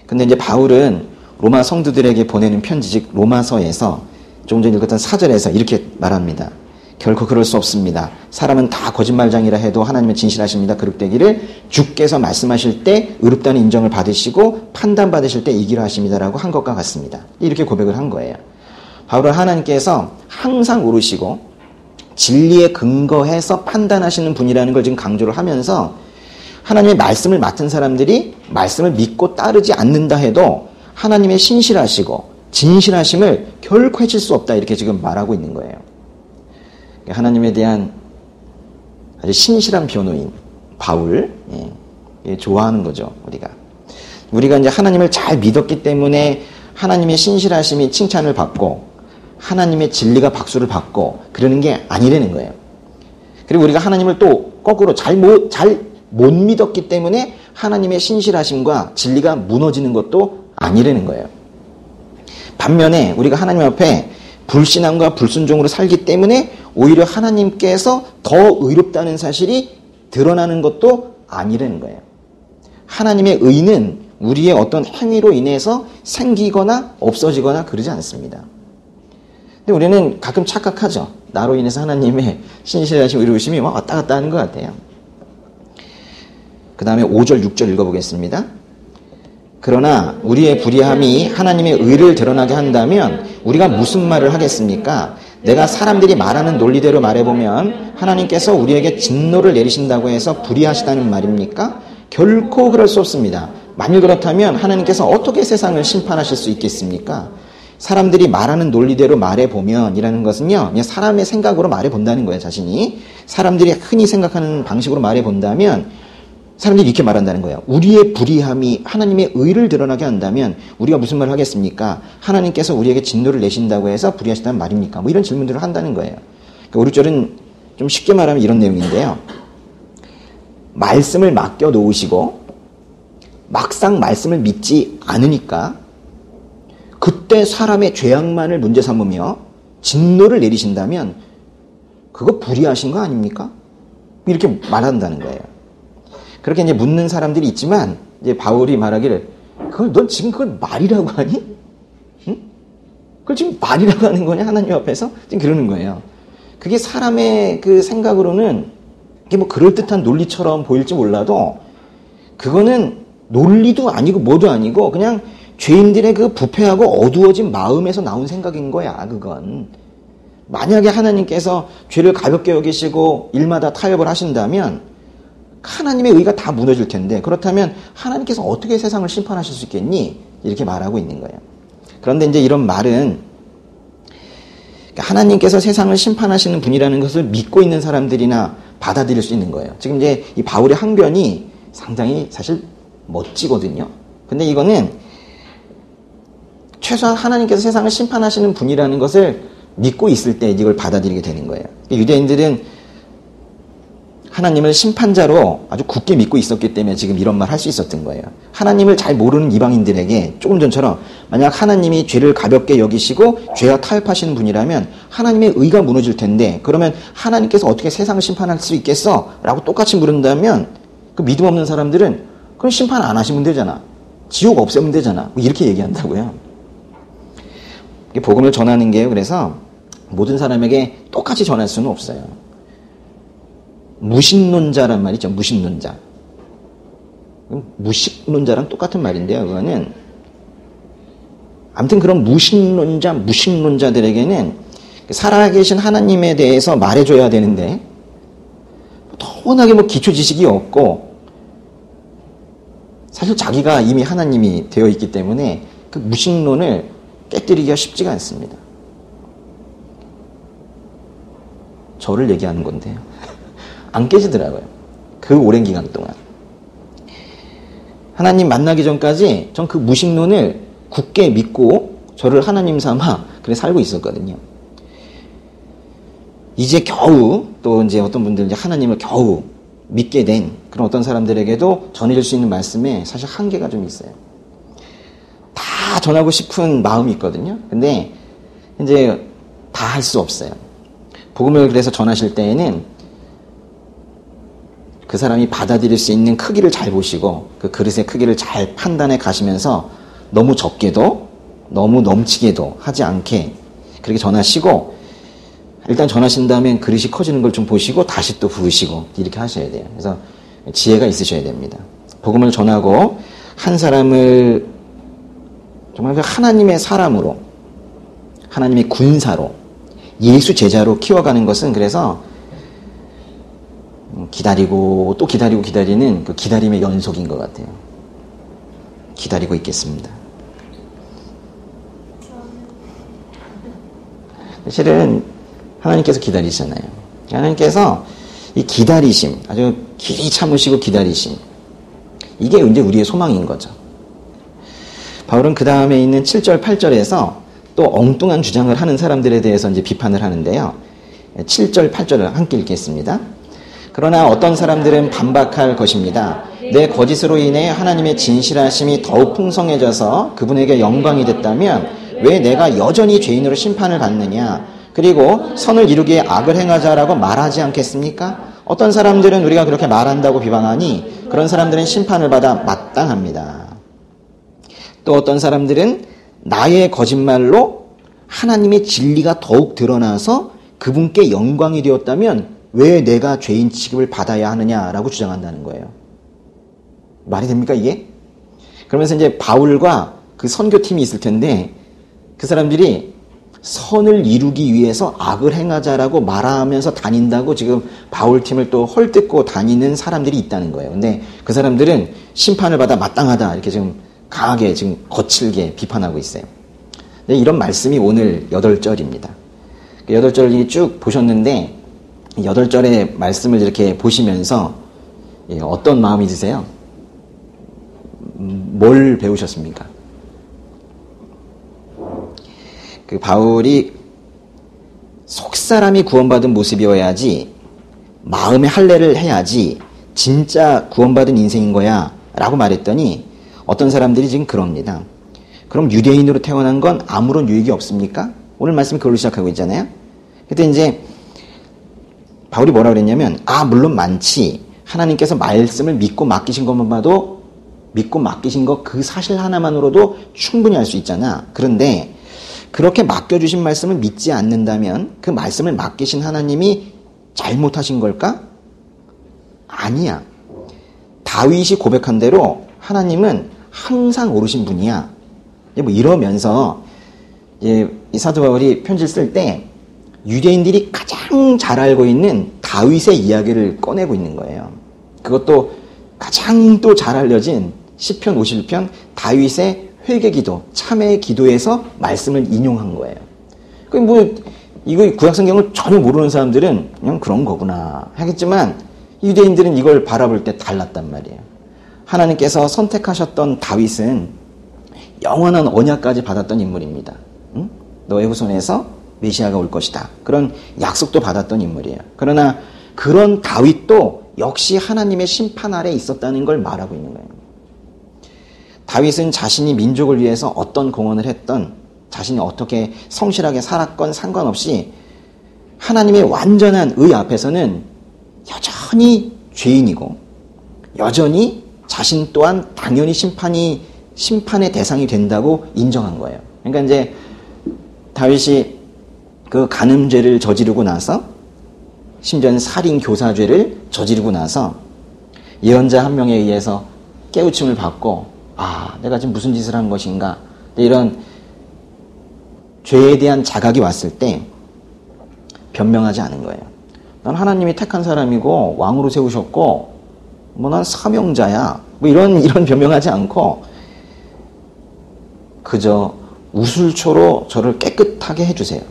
근데 이제 바울은 로마 성도들에게 보내는 편지직 로마서에서 조금 전에 읽었던 4절에서 이렇게 말합니다. 결코 그럴 수 없습니다. 사람은 다 거짓말장이라 해도 하나님은 진실하십니다. 그릇되기를 주께서 말씀하실 때 의롭다는 인정을 받으시고 판단받으실 때 이기라 하십니다라고 한 것과 같습니다. 이렇게 고백을 한 거예요. 바울은 하나님께서 항상 옳으시고 진리에 근거해서 판단하시는 분이라는 걸 지금 강조를 하면서 하나님의 말씀을 맡은 사람들이 말씀을 믿고 따르지 않는다 해도 하나님의 신실하시고 진실하심을 결코 해칠 수 없다 이렇게 지금 말하고 있는 거예요. 하나님에 대한 아주 신실한 변호인 바울 좋아하는 거죠. 우리가 이제 하나님을 잘 믿었기 때문에 하나님의 신실하심이 칭찬을 받고 하나님의 진리가 박수를 받고 그러는 게 아니라는 거예요. 그리고 우리가 하나님을 또 거꾸로 잘 못 믿었기 때문에 하나님의 신실하심과 진리가 무너지는 것도 아니라는 거예요. 반면에 우리가 하나님 앞에 불신앙과 불순종으로 살기 때문에 오히려 하나님께서 더 의롭다는 사실이 드러나는 것도 아니라는 거예요. 하나님의 의는 우리의 어떤 행위로 인해서 생기거나 없어지거나 그러지 않습니다. 근데 우리는 가끔 착각하죠. 나로 인해서 하나님의 신실하신 의로우심이 왔다 갔다 하는 것 같아요. 그 다음에 5절, 6절 읽어보겠습니다. 그러나 우리의 불의함이 하나님의 의를 드러나게 한다면 우리가 무슨 말을 하겠습니까? 내가 사람들이 말하는 논리대로 말해보면 하나님께서 우리에게 진노를 내리신다고 해서 불의하시다는 말입니까? 결코 그럴 수 없습니다. 만일 그렇다면 하나님께서 어떻게 세상을 심판하실 수 있겠습니까? 사람들이 말하는 논리대로 말해보면 이라는 것은요, 그냥 사람의 생각으로 말해본다는 거예요, 자신이. 사람들이 흔히 생각하는 방식으로 말해본다면 사람들이 이렇게 말한다는 거예요. 우리의 불의함이 하나님의 의를 드러나게 한다면 우리가 무슨 말을 하겠습니까? 하나님께서 우리에게 진노를 내신다고 해서 불의하시다는 말입니까? 뭐 이런 질문들을 한다는 거예요. 그러니까 우리 절은 좀 쉽게 말하면 이런 내용인데요. 말씀을 맡겨 놓으시고 막상 말씀을 믿지 않으니까 그때 사람의 죄악만을 문제 삼으며 진노를 내리신다면 그거 불의하신 거 아닙니까? 이렇게 말한다는 거예요. 그렇게 이제 묻는 사람들이 있지만 이제 바울이 말하기를 넌 지금 그걸 말이라고 하니? 응? 그걸 지금 말이라고 하는 거냐? 하나님 앞에서? 지금 그러는 거예요. 그게 사람의 그 생각으로는 이게 뭐 그럴듯한 논리처럼 보일지 몰라도 그거는 논리도 아니고 뭐도 아니고 그냥 죄인들의 그 부패하고 어두워진 마음에서 나온 생각인 거야, 그건. 만약에 하나님께서 죄를 가볍게 여기시고 일마다 타협을 하신다면 하나님의 의가 다 무너질 텐데 그렇다면 하나님께서 어떻게 세상을 심판하실 수 있겠니? 이렇게 말하고 있는 거예요. 그런데 이제 이런 말은 하나님께서 세상을 심판하시는 분이라는 것을 믿고 있는 사람들이나 받아들일 수 있는 거예요. 지금 이제 이 바울의 항변이 상당히 사실 멋지거든요. 근데 이거는 최소한 하나님께서 세상을 심판하시는 분이라는 것을 믿고 있을 때 이걸 받아들이게 되는 거예요. 유대인들은 하나님을 심판자로 아주 굳게 믿고 있었기 때문에 지금 이런 말 할 수 있었던 거예요. 하나님을 잘 모르는 이방인들에게 조금 전처럼 만약 하나님이 죄를 가볍게 여기시고 죄와 타협하시는 분이라면 하나님의 의가 무너질 텐데 그러면 하나님께서 어떻게 세상을 심판할 수 있겠어? 라고 똑같이 물은다면 그 믿음 없는 사람들은 그럼 심판 안 하시면 되잖아. 지옥 없애면 되잖아. 뭐 이렇게 얘기한다고요. 복음을 전하는 게요. 그래서 모든 사람에게 똑같이 전할 수는 없어요. 무신론자란 말이죠. 무신론자. 무식론자랑 똑같은 말인데요. 그거는 아무튼 그런 무신론자들에게는 살아계신 하나님에 대해서 말해줘야 되는데 워낙에 뭐 기초 지식이 없고 사실 자기가 이미 하나님이 되어 있기 때문에 그 무신론을 깨뜨리기가 쉽지가 않습니다. 저를 얘기하는 건데요. 안 깨지더라고요. 그 오랜 기간 동안. 하나님 만나기 전까지 전 그 무신론을 굳게 믿고 저를 하나님 삼아 그래 살고 있었거든요. 이제 겨우 또 이제 어떤 분들은 이제 하나님을 겨우 믿게 된 그런 어떤 사람들에게도 전해줄 수 있는 말씀에 사실 한계가 좀 있어요. 다 전하고 싶은 마음이 있거든요. 근데 이제 다 할 수 없어요. 복음을 그래서 전하실 때에는 그 사람이 받아들일 수 있는 크기를 잘 보시고 그 그릇의 크기를 잘 판단해 가시면서 너무 적게도 너무 넘치게도 하지 않게 그렇게 전하시고 일단 전하신 다음에 그릇이 커지는 걸 좀 보시고 다시 또 부으시고 이렇게 하셔야 돼요. 그래서 지혜가 있으셔야 됩니다. 복음을 전하고 한 사람을 정말 하나님의 사람으로 하나님의 군사로 예수 제자로 키워가는 것은 그래서 기다리고 또 기다리고 기다리는 그 기다림의 연속인 것 같아요. 기다리고 있겠습니다. 실은 하나님께서 기다리시잖아요. 하나님께서 이 기다리심, 아주 길이 참으시고 기다리심, 이게 이제 우리의 소망인 거죠. 바울은 그 다음에 있는 7절, 8절에서 또 엉뚱한 주장을 하는 사람들에 대해서 이제 비판을 하는데요. 7절, 8절을 함께 읽겠습니다. 그러나 어떤 사람들은 반박할 것입니다. 내 거짓으로 인해 하나님의 진실하심이 더욱 풍성해져서 그분에게 영광이 됐다면 왜 내가 여전히 죄인으로 심판을 받느냐? 그리고 선을 이루기에 악을 행하자라고 말하지 않겠습니까? 어떤 사람들은 우리가 그렇게 말한다고 비방하니 그런 사람들은 심판을 받아 마땅합니다. 또 어떤 사람들은 나의 거짓말로 하나님의 진리가 더욱 드러나서 그분께 영광이 되었다면 왜 내가 죄인 취급을 받아야 하느냐라고 주장한다는 거예요. 말이 됩니까 이게? 그러면서 이제 바울과 그 선교팀이 있을 텐데 그 사람들이 선을 이루기 위해서 악을 행하자라고 말하면서 다닌다고 지금 바울팀을 또 헐뜯고 다니는 사람들이 있다는 거예요. 근데 그 사람들은 심판을 받아 마땅하다 이렇게 지금 강하게 지금 거칠게 비판하고 있어요. 근데 이런 말씀이 오늘 8절입니다. 8절이 쭉 보셨는데 8절의 말씀을 이렇게 보시면서 어떤 마음이 드세요? 뭘 배우셨습니까? 그 바울이 속사람이 구원받은 모습이어야지 마음의 할례를 해야지 진짜 구원받은 인생인 거야 라고 말했더니 어떤 사람들이 지금 그럽니다. 그럼 유대인으로 태어난 건 아무런 유익이 없습니까? 오늘 말씀이 그걸로 시작하고 있잖아요. 그때 이제 바울이 뭐라고 그랬냐면 물론 많지. 하나님께서 말씀을 믿고 맡기신 것만 봐도 믿고 맡기신 것 그 사실 하나만으로도 충분히 알 수 있잖아. 그런데 그렇게 맡겨주신 말씀을 믿지 않는다면 그 말씀을 맡기신 하나님이 잘못하신 걸까? 아니야. 다윗이 고백한 대로 하나님은 항상 옳으신 분이야. 뭐 이러면서 이 사도 바울이 편지를 쓸 때 유대인들이 가장 잘 알고 있는 다윗의 이야기를 꺼내고 있는 거예요. 그것도 가장 또 잘 알려진 시편 51편 다윗의 회개기도, 참회의 기도에서 말씀을 인용한 거예요. 이거 구약성경을 전혀 모르는 사람들은 그냥 그런 거구나 하겠지만 유대인들은 이걸 바라볼 때 달랐단 말이에요. 하나님께서 선택하셨던 다윗은 영원한 언약까지 받았던 인물입니다. 응? 너의 후손에서 메시아가 올 것이다. 그런 약속도 받았던 인물이에요. 그러나 그런 다윗도 역시 하나님의 심판 아래 있었다는 걸 말하고 있는 거예요. 다윗은 자신이 민족을 위해서 어떤 공헌을 했던, 자신이 어떻게 성실하게 살았건 상관없이 하나님의 완전한 의 앞에서는 여전히 죄인이고 여전히 자신 또한 당연히 심판의 대상이 된다고 인정한 거예요. 그러니까 이제 다윗이 그 간음죄를 저지르고 나서 심지어는 살인 교사죄를 저지르고 나서 예언자 한 명에 의해서 깨우침을 받고 내가 지금 무슨 짓을 한 것인가 이런 죄에 대한 자각이 왔을 때 변명하지 않은 거예요. 난 하나님이 택한 사람이고 왕으로 세우셨고 난 사명자야 이런 변명하지 않고 그저 우술초로 저를 깨끗하게 해주세요.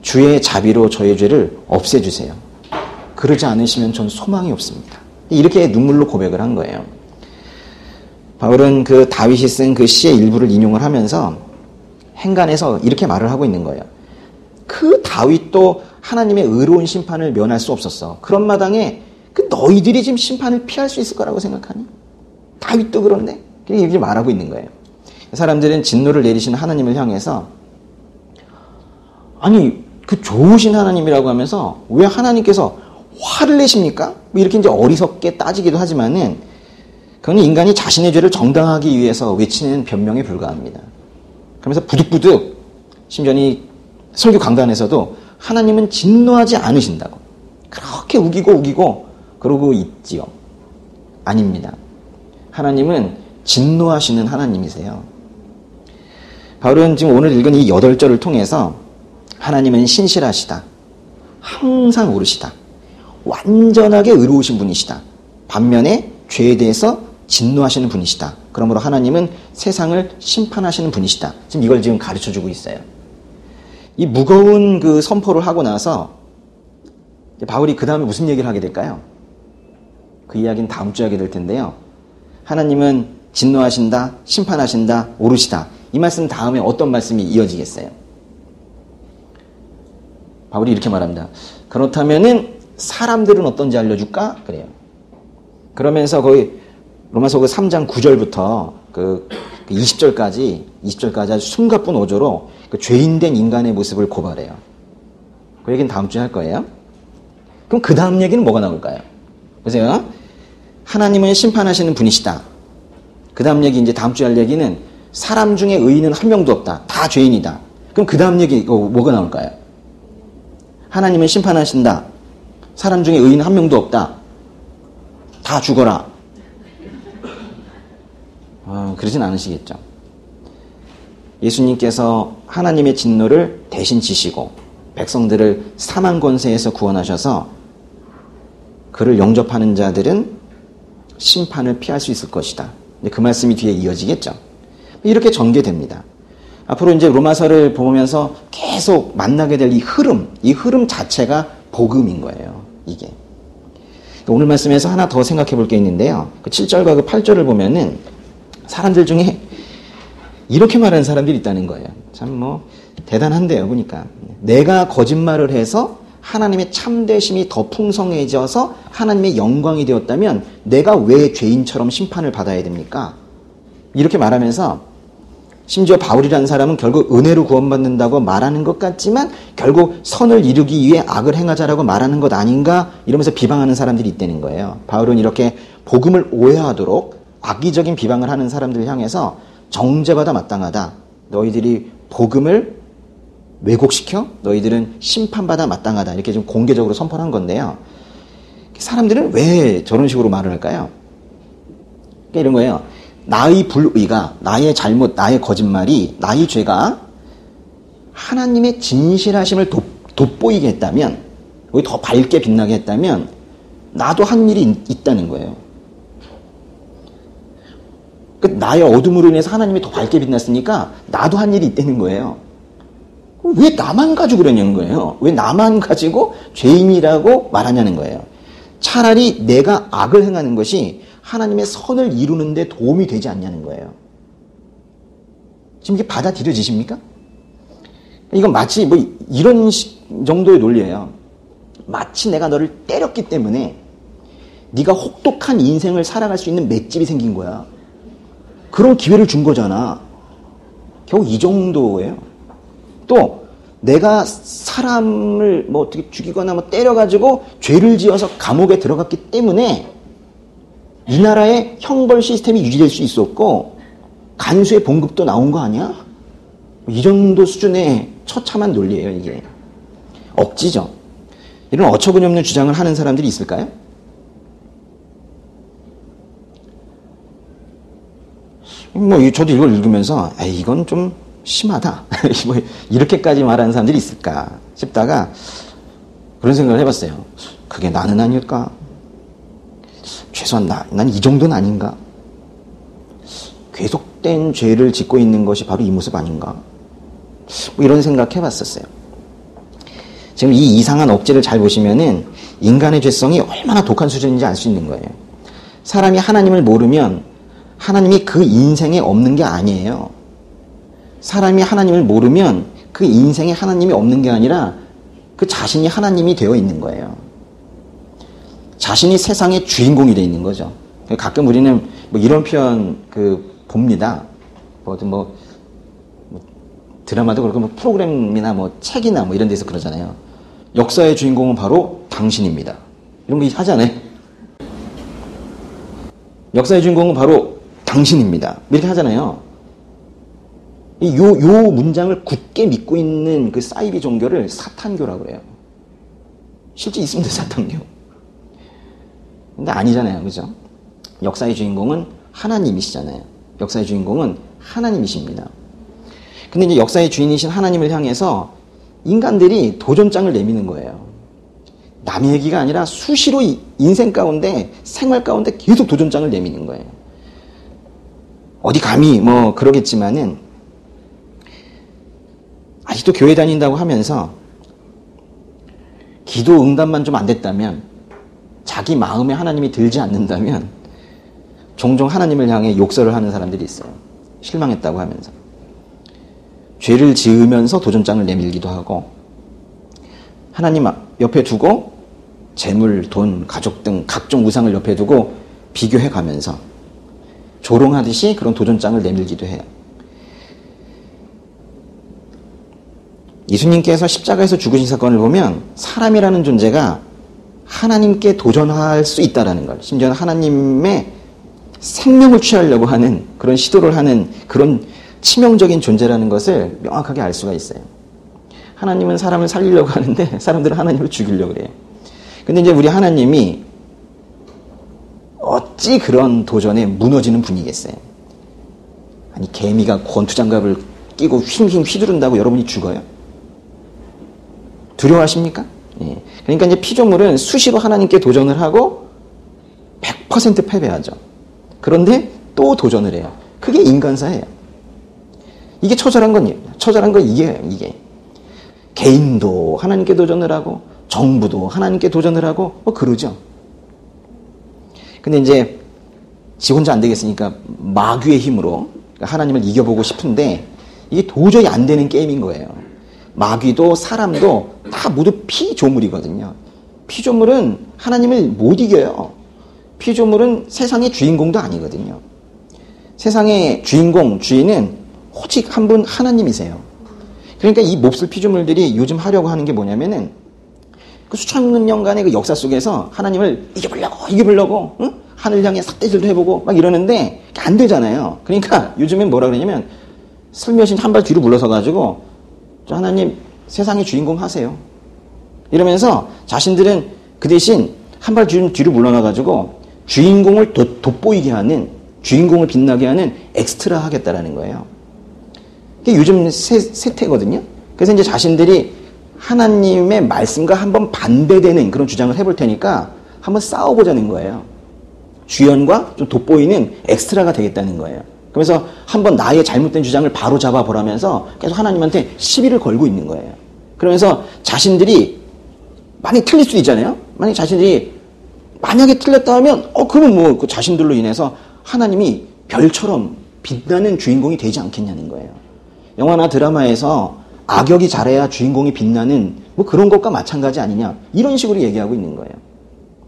주의 자비로 저의 죄를 없애주세요. 그러지 않으시면 전 소망이 없습니다. 이렇게 눈물로 고백을 한 거예요. 바울은 그 다윗이 쓴 그 시의 일부를 인용을 하면서 행간에서 이렇게 말을 하고 있는 거예요. 그 다윗도 하나님의 의로운 심판을 면할 수 없었어. 그런 마당에 너희들이 지금 심판을 피할 수 있을 거라고 생각하니? 다윗도 그런데? 이렇게 말하고 있는 거예요. 사람들은 진노를 내리시는 하나님을 향해서 그 좋으신 하나님이라고 하면서 왜 하나님께서 화를 내십니까? 이렇게 이제 어리석게 따지기도 하지만은 그건 인간이 자신의 죄를 정당하기 위해서 외치는 변명에 불과합니다. 그러면서 부득부득 심지어 이 설교 강단에서도 하나님은 진노하지 않으신다고 그렇게 우기고 그러고 있지요. 아닙니다. 하나님은 진노하시는 하나님이세요. 바울은 지금 오늘 읽은 이 8절을 통해서 하나님은 신실하시다. 항상 옳으시다. 완전하게 의로우신 분이시다. 반면에 죄에 대해서 진노하시는 분이시다. 그러므로 하나님은 세상을 심판하시는 분이시다. 지금 이걸 지금 가르쳐주고 있어요. 이 무거운 그 선포를 하고 나서 바울이 그 다음에 무슨 얘기를 하게 될까요? 그 이야기는 다음 주에 하게 될 텐데요. 하나님은 진노하신다, 심판하신다, 옳으시다. 이 말씀 다음에 어떤 말씀이 이어지겠어요? 바울이 이렇게 말합니다. 그렇다면은 사람들은 어떤지 알려줄까? 그래요. 그러면서 거의 로마서 그 3장 9절부터 그 20절까지 아주 숨가쁜 어조로 그 죄인된 인간의 모습을 고발해요. 그 얘기는 다음 주에 할 거예요. 그럼 그 다음 얘기는 뭐가 나올까요? 보세요. 하나님은 심판하시는 분이시다. 그 다음 얘기, 이제 다음 주에 할 얘기는 사람 중에 의인은 한 명도 없다. 다 죄인이다. 그럼 그 다음 얘기 뭐가 나올까요? 하나님은 심판하신다. 사람 중에 의인은 한 명도 없다. 다 죽어라. 그러진 않으시겠죠. 예수님께서 하나님의 진노를 대신 지시고 백성들을 사망 권세에서 구원하셔서 그를 영접하는 자들은 심판을 피할 수 있을 것이다. 그 말씀이 뒤에 이어지겠죠. 이렇게 전개됩니다. 앞으로 이제 로마서를 보면서 계속 만나게 될 이 흐름 자체가 복음인 거예요. 이게. 오늘 말씀에서 하나 더 생각해 볼 게 있는데요. 그 7절과 그 8절을 보면은 사람들 중에 이렇게 말하는 사람들이 있다는 거예요. 참 대단한데요. 보니까. 내가 거짓말을 해서 하나님의 참되심이 더 풍성해져서 하나님의 영광이 되었다면 내가 왜 죄인처럼 심판을 받아야 됩니까? 이렇게 말하면서 심지어 바울이라는 사람은 결국 은혜로 구원받는다고 말하는 것 같지만 결국 선을 이루기 위해 악을 행하자라고 말하는 것 아닌가 이러면서 비방하는 사람들이 있다는 거예요. 바울은 이렇게 복음을 오해하도록 악의적인 비방을 하는 사람들을 향해서 정죄받아 마땅하다. 너희들이 복음을 왜곡시켜 너희들은 심판받아 마땅하다. 이렇게 좀 공개적으로 선포를 한 건데요. 사람들은 왜 저런 식으로 말을 할까요? 그러니까 이런 거예요. 나의 불의가, 나의 잘못, 나의 거짓말이, 나의 죄가 하나님의 진실하심을 돋보이게 했다면, 더 밝게 빛나게 했다면 나도 한 일이 있다는 거예요. 나의 어둠으로 인해서 하나님이 더 밝게 빛났으니까 나도 한 일이 있다는 거예요. 왜 나만 가지고 그러냐는 거예요. 왜 나만 가지고 죄인이라고 말하냐는 거예요. 차라리 내가 악을 행하는 것이 하나님의 선을 이루는 데 도움이 되지 않냐는 거예요. 지금 이게 받아들여지십니까? 이건 마치 이런 정도의 논리예요. 마치 내가 너를 때렸기 때문에 네가 혹독한 인생을 살아갈 수 있는 맷집이 생긴 거야. 그런 기회를 준 거잖아. 겨우 이 정도예요. 또 내가 사람을 어떻게 죽이거나 때려가지고 죄를 지어서 감옥에 들어갔기 때문에 이 나라의 형벌 시스템이 유지될 수 있었고 간수의 봉급도 나온 거 아니야? 이 정도 수준의 처참한 논리예요. 이게 억지죠. 이런 어처구니 없는 주장을 하는 사람들이 있을까요? 저도 이걸 읽으면서 이건 좀 심하다. 이렇게까지 말하는 사람들이 있을까 싶다가 그런 생각을 해봤어요. 그게 나는 아닐까? 최소한 난 이 정도는 아닌가? 계속된 죄를 짓고 있는 것이 바로 이 모습 아닌가? 이런 생각 해봤었어요. 지금 이 이상한 억지를 잘 보시면은 인간의 죄성이 얼마나 독한 수준인지 알 수 있는 거예요. 사람이 하나님을 모르면 하나님이 그 인생에 없는 게 아니에요. 사람이 하나님을 모르면 그 인생에 하나님이 없는 게 아니라 그 자신이 하나님이 되어 있는 거예요. 자신이 세상의 주인공이 되어 있는 거죠. 가끔 우리는 이런 표현 봅니다. 드라마도 그렇고 프로그램이나 책이나 이런 데서 그러잖아요. 역사의 주인공은 바로 당신입니다. 이런 거 하잖아요. 역사의 주인공은 바로 당신입니다. 이렇게 하잖아요. 요 문장을 굳게 믿고 있는 그 사이비 종교를 사탄교라고 그래요. 실제 있습니다, 사탄교. 근데 아니잖아요, 그죠? 역사의 주인공은 하나님이시잖아요. 역사의 주인공은 하나님이십니다. 근데 이제 역사의 주인이신 하나님을 향해서 인간들이 도전장을 내미는 거예요. 남의 얘기가 아니라 수시로 인생 가운데, 생활 가운데 계속 도전장을 내미는 거예요. 어디 감히 그러겠지만은 아직도 교회 다닌다고 하면서 기도 응답만 좀 안 됐다면, 자기 마음에 하나님이 들지 않는다면 종종 하나님을 향해 욕설을 하는 사람들이 있어요. 실망했다고 하면서. 죄를 지으면서 도전장을 내밀기도 하고, 하나님 옆에 두고 재물, 돈, 가족 등 각종 우상을 옆에 두고 비교해 가면서 조롱하듯이 그런 도전장을 내밀기도 해요. 예수님께서 십자가에서 죽으신 사건을 보면 사람이라는 존재가 하나님께 도전할 수 있다라는 걸, 심지어는 하나님의 생명을 취하려고 하는 그런 시도를 하는 그런 치명적인 존재라는 것을 명확하게 알 수가 있어요. 하나님은 사람을 살리려고 하는데 사람들은 하나님을 죽이려고 그래요. 근데 이제 우리 하나님이 어찌 그런 도전에 무너지는 분이겠어요? 아니, 개미가 권투장갑을 끼고 휘잉 휘두른다고 여러분이 죽어요? 두려워하십니까? 예. 그러니까 이제 피조물은 수시로 하나님께 도전을 하고 100% 패배하죠. 그런데 또 도전을 해요. 그게 인간사예요. 이게 처절한 건 이게예요, 이게. 개인도 하나님께 도전을 하고, 정부도 하나님께 도전을 하고, 그러죠. 근데 이제, 지 혼자 안 되겠으니까 마귀의 힘으로 하나님을 이겨보고 싶은데, 이게 도저히 안 되는 게임인 거예요. 마귀도 사람도 다 모두 피조물이거든요. 피조물은 하나님을 못 이겨요. 피조물은 세상의 주인공도 아니거든요. 세상의 주인공, 주인은 오직 한 분 하나님이세요. 그러니까 이 몹쓸 피조물들이 요즘 하려고 하는 게 뭐냐면은 그 수천 년간의 그 역사 속에서 하나님을 이겨보려고, 응? 하늘 향해 삿대질도 해보고 막 이러는데 안 되잖아요. 그러니까 요즘엔 뭐라 그러냐면 슬며시 한 발 뒤로 물러서가지고 하나님 세상의 주인공 하세요. 이러면서 자신들은 그 대신 한 발 뒤로 물러나가지고 주인공을 돋보이게 하는, 주인공을 빛나게 하는 엑스트라 하겠다라는 거예요. 이게 요즘 세태거든요. 그래서 이제 자신들이 하나님의 말씀과 한번 반대되는 그런 주장을 해볼 테니까 한번 싸워보자는 거예요. 주연과 좀 돋보이는 엑스트라가 되겠다는 거예요. 그래서 한번 나의 잘못된 주장을 바로 잡아보라면서 계속 하나님한테 시비를 걸고 있는 거예요. 그러면서 자신들이 만약에 틀릴 수도 있잖아요. 만약에 틀렸다 하면 그러면 뭐 그 자신들로 인해서 하나님이 별처럼 빛나는 주인공이 되지 않겠냐는 거예요. 영화나 드라마에서 악역이 잘해야 주인공이 빛나는 뭐 그런 것과 마찬가지 아니냐, 이런 식으로 얘기하고 있는 거예요.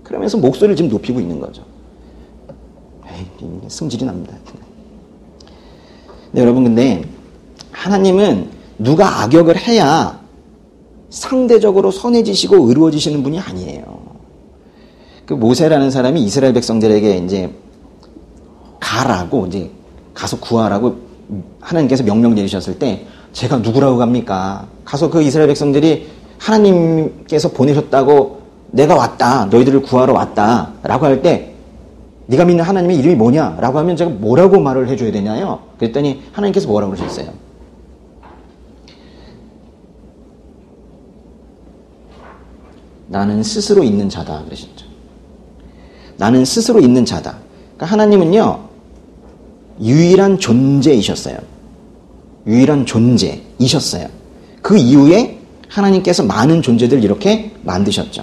그러면서 목소리를 지금 높이고 있는 거죠. 승질이 납니다. 네, 여러분, 근데 하나님은 누가 악역을 해야 상대적으로 선해지시고 의로워지시는 분이 아니에요. 그 모세라는 사람이 이스라엘 백성들에게 이제 가라고, 이제 가서 구하라고 하나님께서 명령 내리셨을 때 제가 누구라고 갑니까? 가서 그 이스라엘 백성들이 하나님께서 보내셨다고 내가 왔다, 너희들을 구하러 왔다 라고 할 때 네가 믿는 하나님의 이름이 뭐냐? 라고 하면 제가 뭐라고 말을 해줘야 되냐요? 그랬더니 하나님께서 뭐라고 그러셨어요? 나는 스스로 있는 자다 그러셨죠. 나는 스스로 있는 자다. 그러니까 하나님은요, 유일한 존재이셨어요. 유일한 존재이셨어요. 그 이후에 하나님께서 많은 존재들을 이렇게 만드셨죠.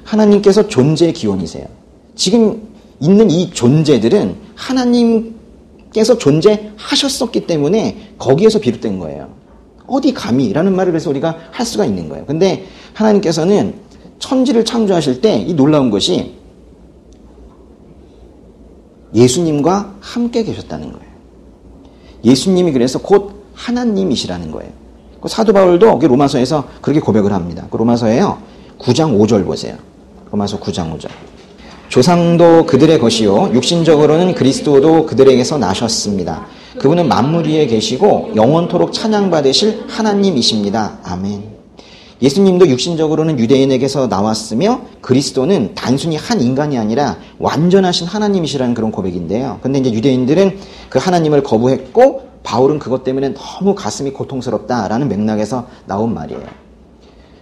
하나님께서 존재의 기원이세요. 지금 있는 이 존재들은 하나님께서 존재하셨었기 때문에 거기에서 비롯된 거예요. 어디 감히라는 말을 그래서 우리가 할 수가 있는 거예요. 근데 하나님께서는 천지를 창조하실 때 이 놀라운 것이 예수님과 함께 계셨다는 거예요. 예수님이 그래서 곧 하나님이시라는 거예요. 그 사도 바울도 로마서에서 그렇게 고백을 합니다. 그 로마서에요, 9장 5절 보세요. 로마서 9장 5절. 조상도 그들의 것이요 육신적으로는 그리스도도 그들에게서 나셨습니다. 그분은 만물 위에 계시고 영원토록 찬양받으실 하나님이십니다. 아멘. 예수님도 육신적으로는 유대인에게서 나왔으며 그리스도는 단순히 한 인간이 아니라 완전하신 하나님이시라는 그런 고백인데요. 근데 이제 유대인들은 그 하나님을 거부했고 바울은 그것 때문에 너무 가슴이 고통스럽다라는 맥락에서 나온 말이에요.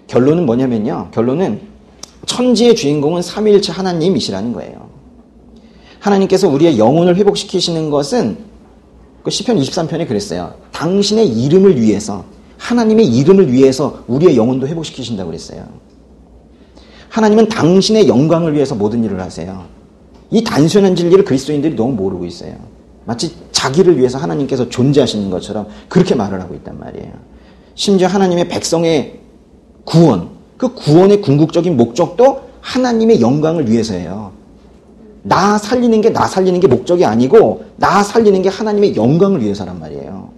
결론은 뭐냐면요. 결론은 천지의 주인공은 삼위일체 하나님이시라는 거예요. 하나님께서 우리의 영혼을 회복시키시는 것은 그 시편 23편에 그랬어요. 당신의 이름을 위해서, 하나님의 이름을 위해서 우리의 영혼도 회복시키신다고 그랬어요. 하나님은 당신의 영광을 위해서 모든 일을 하세요. 이 단순한 진리를 그리스도인들이 너무 모르고 있어요. 마치 자기를 위해서 하나님께서 존재하시는 것처럼 그렇게 말을 하고 있단 말이에요. 심지어 하나님의 백성의 구원, 그 구원의 궁극적인 목적도 하나님의 영광을 위해서예요. 나 살리는 게 목적이 아니고 나 살리는 게 하나님의 영광을 위해서란 말이에요.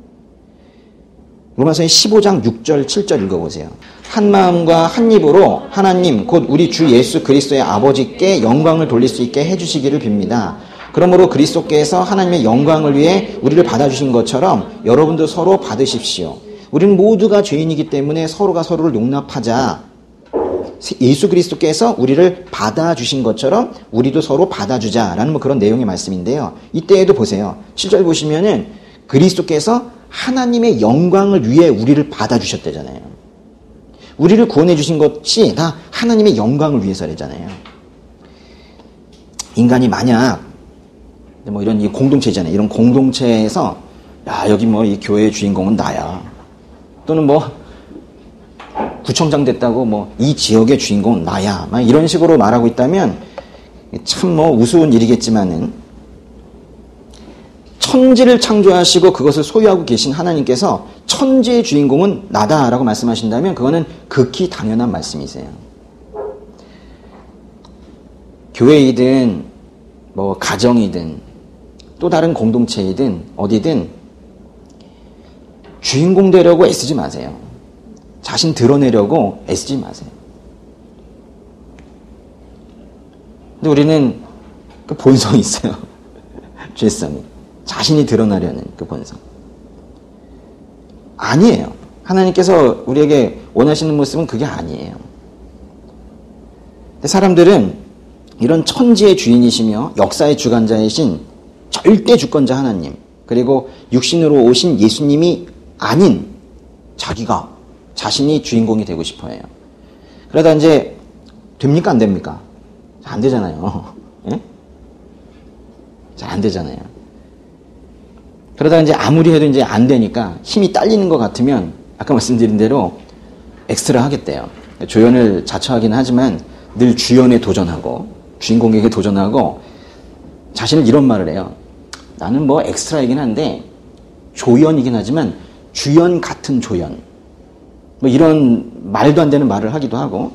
로마서의 15장 6절 7절 읽어보세요. 한 마음과 한 입으로 하나님 곧 우리 주 예수 그리스도의 아버지께 영광을 돌릴 수 있게 해주시기를 빕니다. 그러므로 그리스도께서 하나님의 영광을 위해 우리를 받아주신 것처럼 여러분도 서로 받으십시오. 우리는 모두가 죄인이기 때문에 서로가 서로를 용납하자. 예수 그리스도께서 우리를 받아주신 것처럼 우리도 서로 받아주자라는 뭐 그런 내용의 말씀인데요. 이때에도 보세요. 7절 보시면은 그리스도께서 하나님의 영광을 위해 우리를 받아주셨대잖아요. 우리를 구원해 주신 것이 다 하나님의 영광을 위해서래잖아요. 인간이 만약 뭐 이런 이 공동체잖아요. 이런 공동체에서 야, 여기 뭐 이 교회의 주인공은 나야. 또는 뭐 구청장 됐다고 뭐 이 지역의 주인공은 나야. 막 이런 식으로 말하고 있다면 참 뭐 우스운 일이겠지만은 천지를 창조하시고 그것을 소유하고 계신 하나님께서 천지의 주인공은 나다라고 말씀하신다면 그거는 극히 당연한 말씀이세요. 교회이든 뭐 가정이든 또 다른 공동체이든 어디든 주인공 되려고 애쓰지 마세요. 자신 드러내려고 애쓰지 마세요. 근데 우리는 그 본성이 있어요. 죄성이. 자신이 드러나려는 그 본성. 아니에요. 하나님께서 우리에게 원하시는 모습은 그게 아니에요. 근데 사람들은 이런 천지의 주인이시며 역사의 주관자이신 절대 주권자 하나님, 그리고 육신으로 오신 예수님이 아닌 자기가, 자신이 주인공이 되고 싶어 해요. 그러다 이제 됩니까? 안 됩니까? 안 되잖아요. 예? 잘 안 되잖아요. 그러다 이제 아무리 해도 이제 안 되니까 힘이 딸리는 것 같으면 아까 말씀드린 대로 엑스트라 하겠대요. 조연을 자처하긴 하지만 늘 주연에 도전하고 주인공에게 도전하고 자신을 이런 말을 해요. 나는 뭐 엑스트라이긴 한데 조연이긴 하지만 주연 같은 조연. 뭐 이런 말도 안 되는 말을 하기도 하고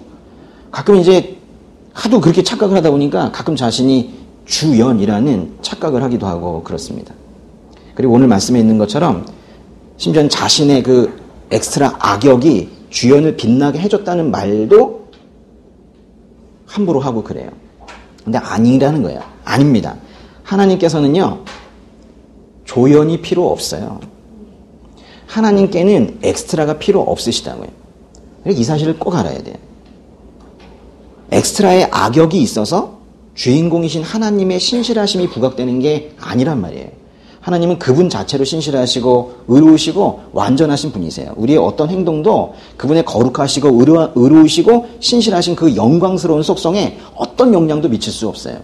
가끔 이제 하도 그렇게 착각을 하다 보니까 가끔 자신이 주연이라는 착각을 하기도 하고 그렇습니다. 그리고 오늘 말씀에 있는 것처럼 심지어 자신의 그 엑스트라 악역이 주연을 빛나게 해줬다는 말도 함부로 하고 그래요. 근데 아니라는 거예요. 아닙니다. 하나님께서는요, 조연이 필요 없어요. 하나님께는 엑스트라가 필요 없으시다고요. 이 사실을 꼭 알아야 돼요. 엑스트라의 악역이 있어서 주인공이신 하나님의 신실하심이 부각되는 게 아니란 말이에요. 하나님은 그분 자체로 신실하시고 의로우시고 완전하신 분이세요. 우리의 어떤 행동도 그분의 거룩하시고 의로우시고 신실하신 그 영광스러운 속성에 어떤 영향도 미칠 수 없어요.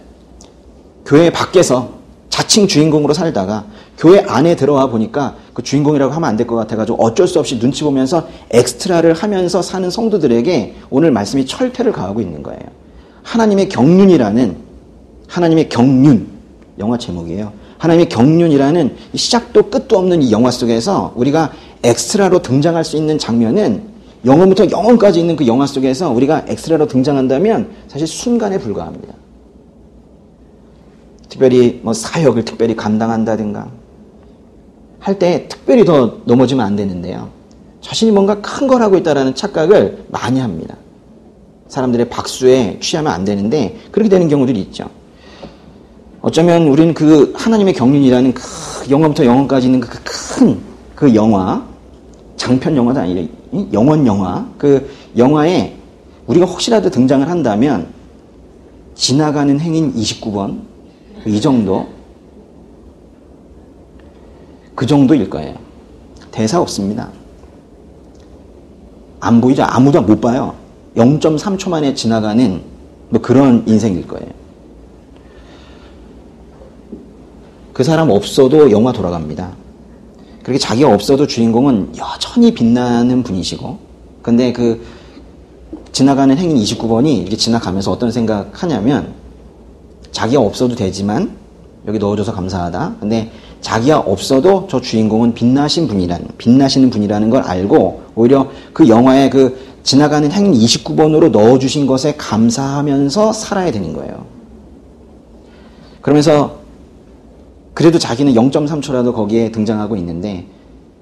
교회 밖에서 자칭 주인공으로 살다가 교회 안에 들어와 보니까 그 주인공이라고 하면 안 될 것 같아가지고 어쩔 수 없이 눈치 보면서 엑스트라를 하면서 사는 성도들에게 오늘 말씀이 철퇴를 가하고 있는 거예요. 하나님의 경륜이라는, 하나님의 경륜, 영화 제목이에요. 하나님의 경륜이라는 시작도 끝도 없는 이 영화 속에서 우리가 엑스트라로 등장할 수 있는 장면은 영혼부터 영혼까지 있는 그 영화 속에서 우리가 엑스트라로 등장한다면 사실 순간에 불과합니다. 특별히 뭐 사역을 특별히 감당한다든가 할 때 특별히 더 넘어지면 안 되는데요. 자신이 뭔가 큰 걸 하고 있다는 착각을 많이 합니다. 사람들의 박수에 취하면 안 되는데 그렇게 되는 경우들이 있죠. 어쩌면 우리는 그 하나님의 경륜이라는 그 영혼부터 영혼까지 있는 그 큰 그 영화, 장편 영화도 아니라 영원 영화, 그 영화에 우리가 혹시라도 등장을 한다면 지나가는 행인 29번 이 정도, 그 정도일 거예요. 대사 없습니다. 안 보이죠? 아무도 못 봐요. 0.3초 만에 지나가는 뭐 그런 인생일 거예요. 그 사람 없어도 영화 돌아갑니다. 그렇게 자기가 없어도 주인공은 여전히 빛나는 분이시고, 근데 그 지나가는 행인 29번이 이렇게 지나가면서 어떤 생각하냐면 자기가 없어도 되지만 여기 넣어줘서 감사하다. 근데 자기가 없어도 저 주인공은 빛나시는 분이라는 걸 알고 오히려 그 영화에 그 지나가는 행인 29번으로 넣어주신 것에 감사하면서 살아야 되는 거예요. 그러면서 그래도 자기는 0.3초라도 거기에 등장하고 있는데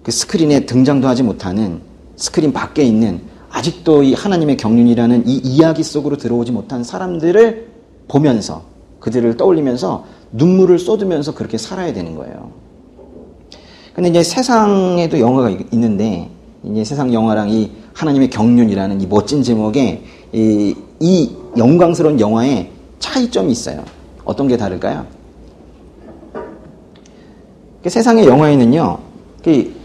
그 스크린에 등장도 하지 못하는 스크린 밖에 있는 아직도 이 하나님의 경륜이라는 이 이야기 속으로 들어오지 못한 사람들을 보면서 그들을 떠올리면서 눈물을 쏟으면서 그렇게 살아야 되는 거예요. 근데 이제 세상에도 영화가 있는데 이제 세상 영화랑 이 하나님의 경륜이라는 이 멋진 제목의 이 영광스러운 영화에 차이점이 있어요. 어떤 게 다를까요? 세상의 영화에는요,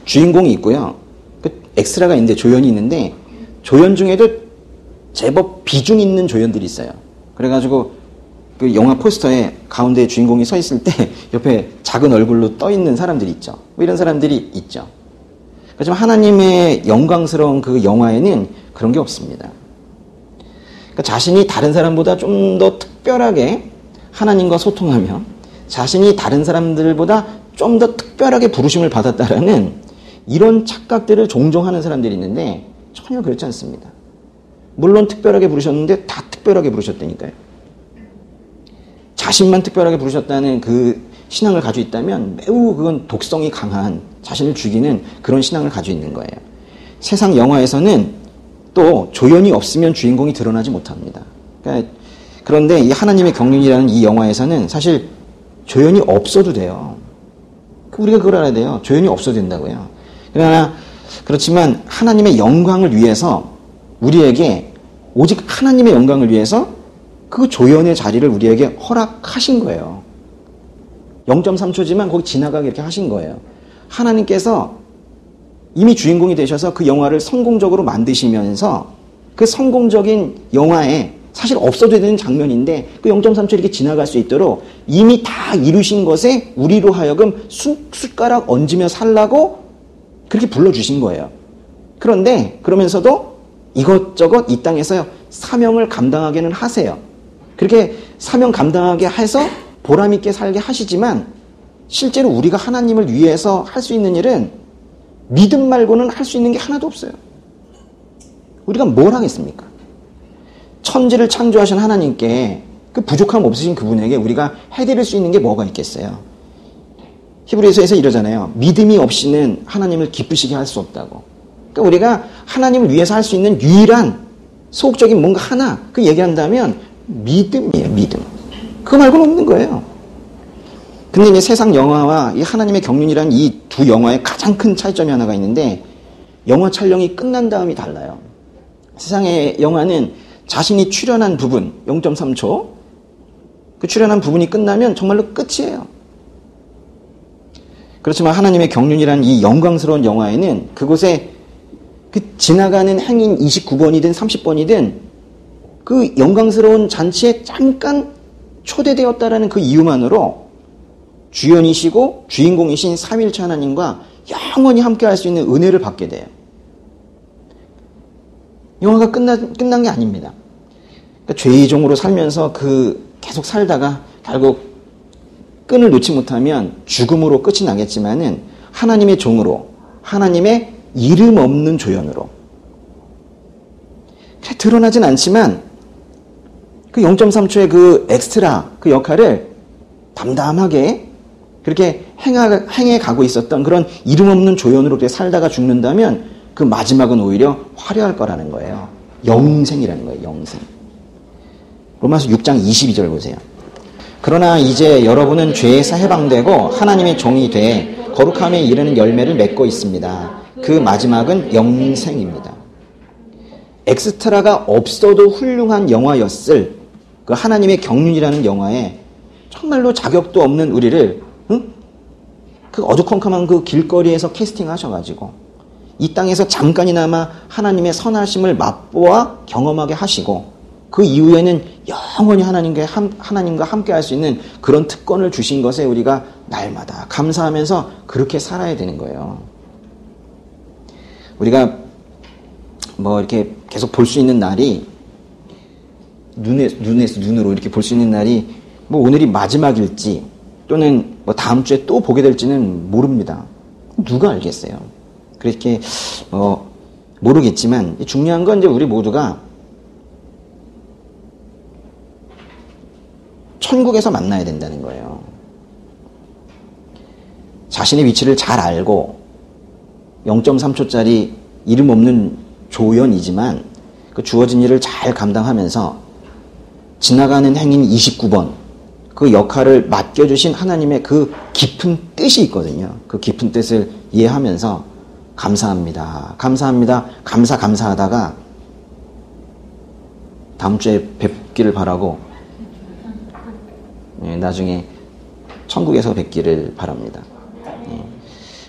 주인공이 있고요. 그 엑스트라가 있는데, 조연이 있는데, 조연 중에도 제법 비중 있는 조연들이 있어요. 그래가지고 그 영화 포스터에 가운데 주인공이 서 있을 때 옆에 작은 얼굴로 떠 있는 사람들이 있죠. 뭐 이런 사람들이 있죠. 하지만 하나님의 영광스러운 그 영화에는 그런 게 없습니다. 그러니까 자신이 다른 사람보다 좀 더 특별하게 하나님과 소통하며 자신이 다른 사람들보다 좀 더 특별하게 부르심을 받았다라는 이런 착각들을 종종 하는 사람들이 있는데 전혀 그렇지 않습니다. 물론 특별하게 부르셨는데 다 특별하게 부르셨다니까요. 자신만 특별하게 부르셨다는 그 신앙을 가지고 있다면 매우 그건 독성이 강한 자신을 죽이는 그런 신앙을 가지고 있는 거예요. 세상 영화에서는 또 조연이 없으면 주인공이 드러나지 못합니다. 그러니까 그런데 이 하나님의 경륜이라는 이 영화에서는 사실 조연이 없어도 돼요. 우리가 그걸 알아야 돼요. 조연이 없어도 된다고요. 그러나 그렇지만 하나님의 영광을 위해서 우리에게 오직 하나님의 영광을 위해서 그 조연의 자리를 우리에게 허락하신 거예요. 0.3초지만 거기 지나가게 이렇게 하신 거예요. 하나님께서 이미 주인공이 되셔서 그 영화를 성공적으로 만드시면서 그 성공적인 영화에 사실 없어도 되는 장면인데 그 0.3초 이렇게 지나갈 수 있도록 이미 다 이루신 것에 우리로 하여금 숟가락 얹으며 살라고 그렇게 불러주신 거예요. 그런데 그러면서도 이것저것 이 땅에서 사명을 감당하게는 하세요. 그렇게 사명 감당하게 해서 보람있게 살게 하시지만 실제로 우리가 하나님을 위해서 할 수 있는 일은 믿음 말고는 할 수 있는 게 하나도 없어요. 우리가 뭘 하겠습니까? 천지를 창조하신 하나님께 그 부족함 없으신 그분에게 우리가 해드릴 수 있는 게 뭐가 있겠어요? 히브리서에서 이러잖아요. 믿음이 없이는 하나님을 기쁘시게 할 수 없다고. 그러니까 우리가 하나님을 위해서 할 수 있는 유일한 소극적인 뭔가 하나 그 얘기한다면 믿음이에요. 믿음. 그거 말고는 없는 거예요. 근데 이제 세상 영화와 이 하나님의 경륜이라는 이 두 영화의 가장 큰 차이점이 하나가 있는데 영화 촬영이 끝난 다음이 달라요. 세상의 영화는 자신이 출연한 부분 0.3초 그 출연한 부분이 끝나면 정말로 끝이에요. 그렇지만 하나님의 경륜이라는 이 영광스러운 영화에는 그곳에 그 지나가는 행인 29번이든 30번이든 그 영광스러운 잔치에 잠깐 초대되었다라는 그 이유만으로 주연이시고 주인공이신 삼위일체 하나님과 영원히 함께 할 수 있는 은혜를 받게 돼요. 영화가 끝난 게 아닙니다. 그러니까 죄의 종으로 살면서 계속 살다가 결국 끈을 놓지 못하면 죽음으로 끝이 나겠지만은 하나님의 종으로 하나님의 이름 없는 조연으로 드러나진 않지만 그 0.3초의 그 엑스트라 그 역할을 담담하게 그렇게 행해 가고 있었던 그런 이름 없는 조연으로 그렇게 살다가 죽는다면 그 마지막은 오히려 화려할 거라는 거예요. 영생이라는 거예요. 영생. 로마서 6장 22절 보세요. 그러나 이제 여러분은 죄에서 해방되고 하나님의 종이 돼 거룩함에 이르는 열매를 맺고 있습니다. 그 마지막은 영생입니다. 엑스트라가 없어도 훌륭한 영화였을 그 하나님의 경륜이라는 영화에 정말로 자격도 없는 우리를 그 어두컴컴한 그 길거리에서 캐스팅하셔가지고 이 땅에서 잠깐이나마 하나님의 선하심을 맛보아 경험하게 하시고 그 이후에는 영원히 하나님과 함께 할 수 있는 그런 특권을 주신 것에 우리가 날마다 감사하면서 그렇게 살아야 되는 거예요. 우리가 뭐 이렇게 계속 볼 수 있는 날이 눈으로 이렇게 볼 수 있는 날이 뭐 오늘이 마지막일지 또는 뭐 다음 주에 또 보게 될지는 모릅니다. 누가 알겠어요? 그렇게 모르겠지만 중요한 건 이제 우리 모두가 천국에서 만나야 된다는 거예요. 자신의 위치를 잘 알고 0.3초짜리 이름 없는 조연이지만 그 주어진 일을 잘 감당하면서 지나가는 행인 29번 그 역할을 맡겨주신 하나님의 그 깊은 뜻이 있거든요. 그 깊은 뜻을 이해하면서 감사합니다. 감사하다가 다음 주에 뵙기를 바라고 나중에 천국에서 뵙기를 바랍니다.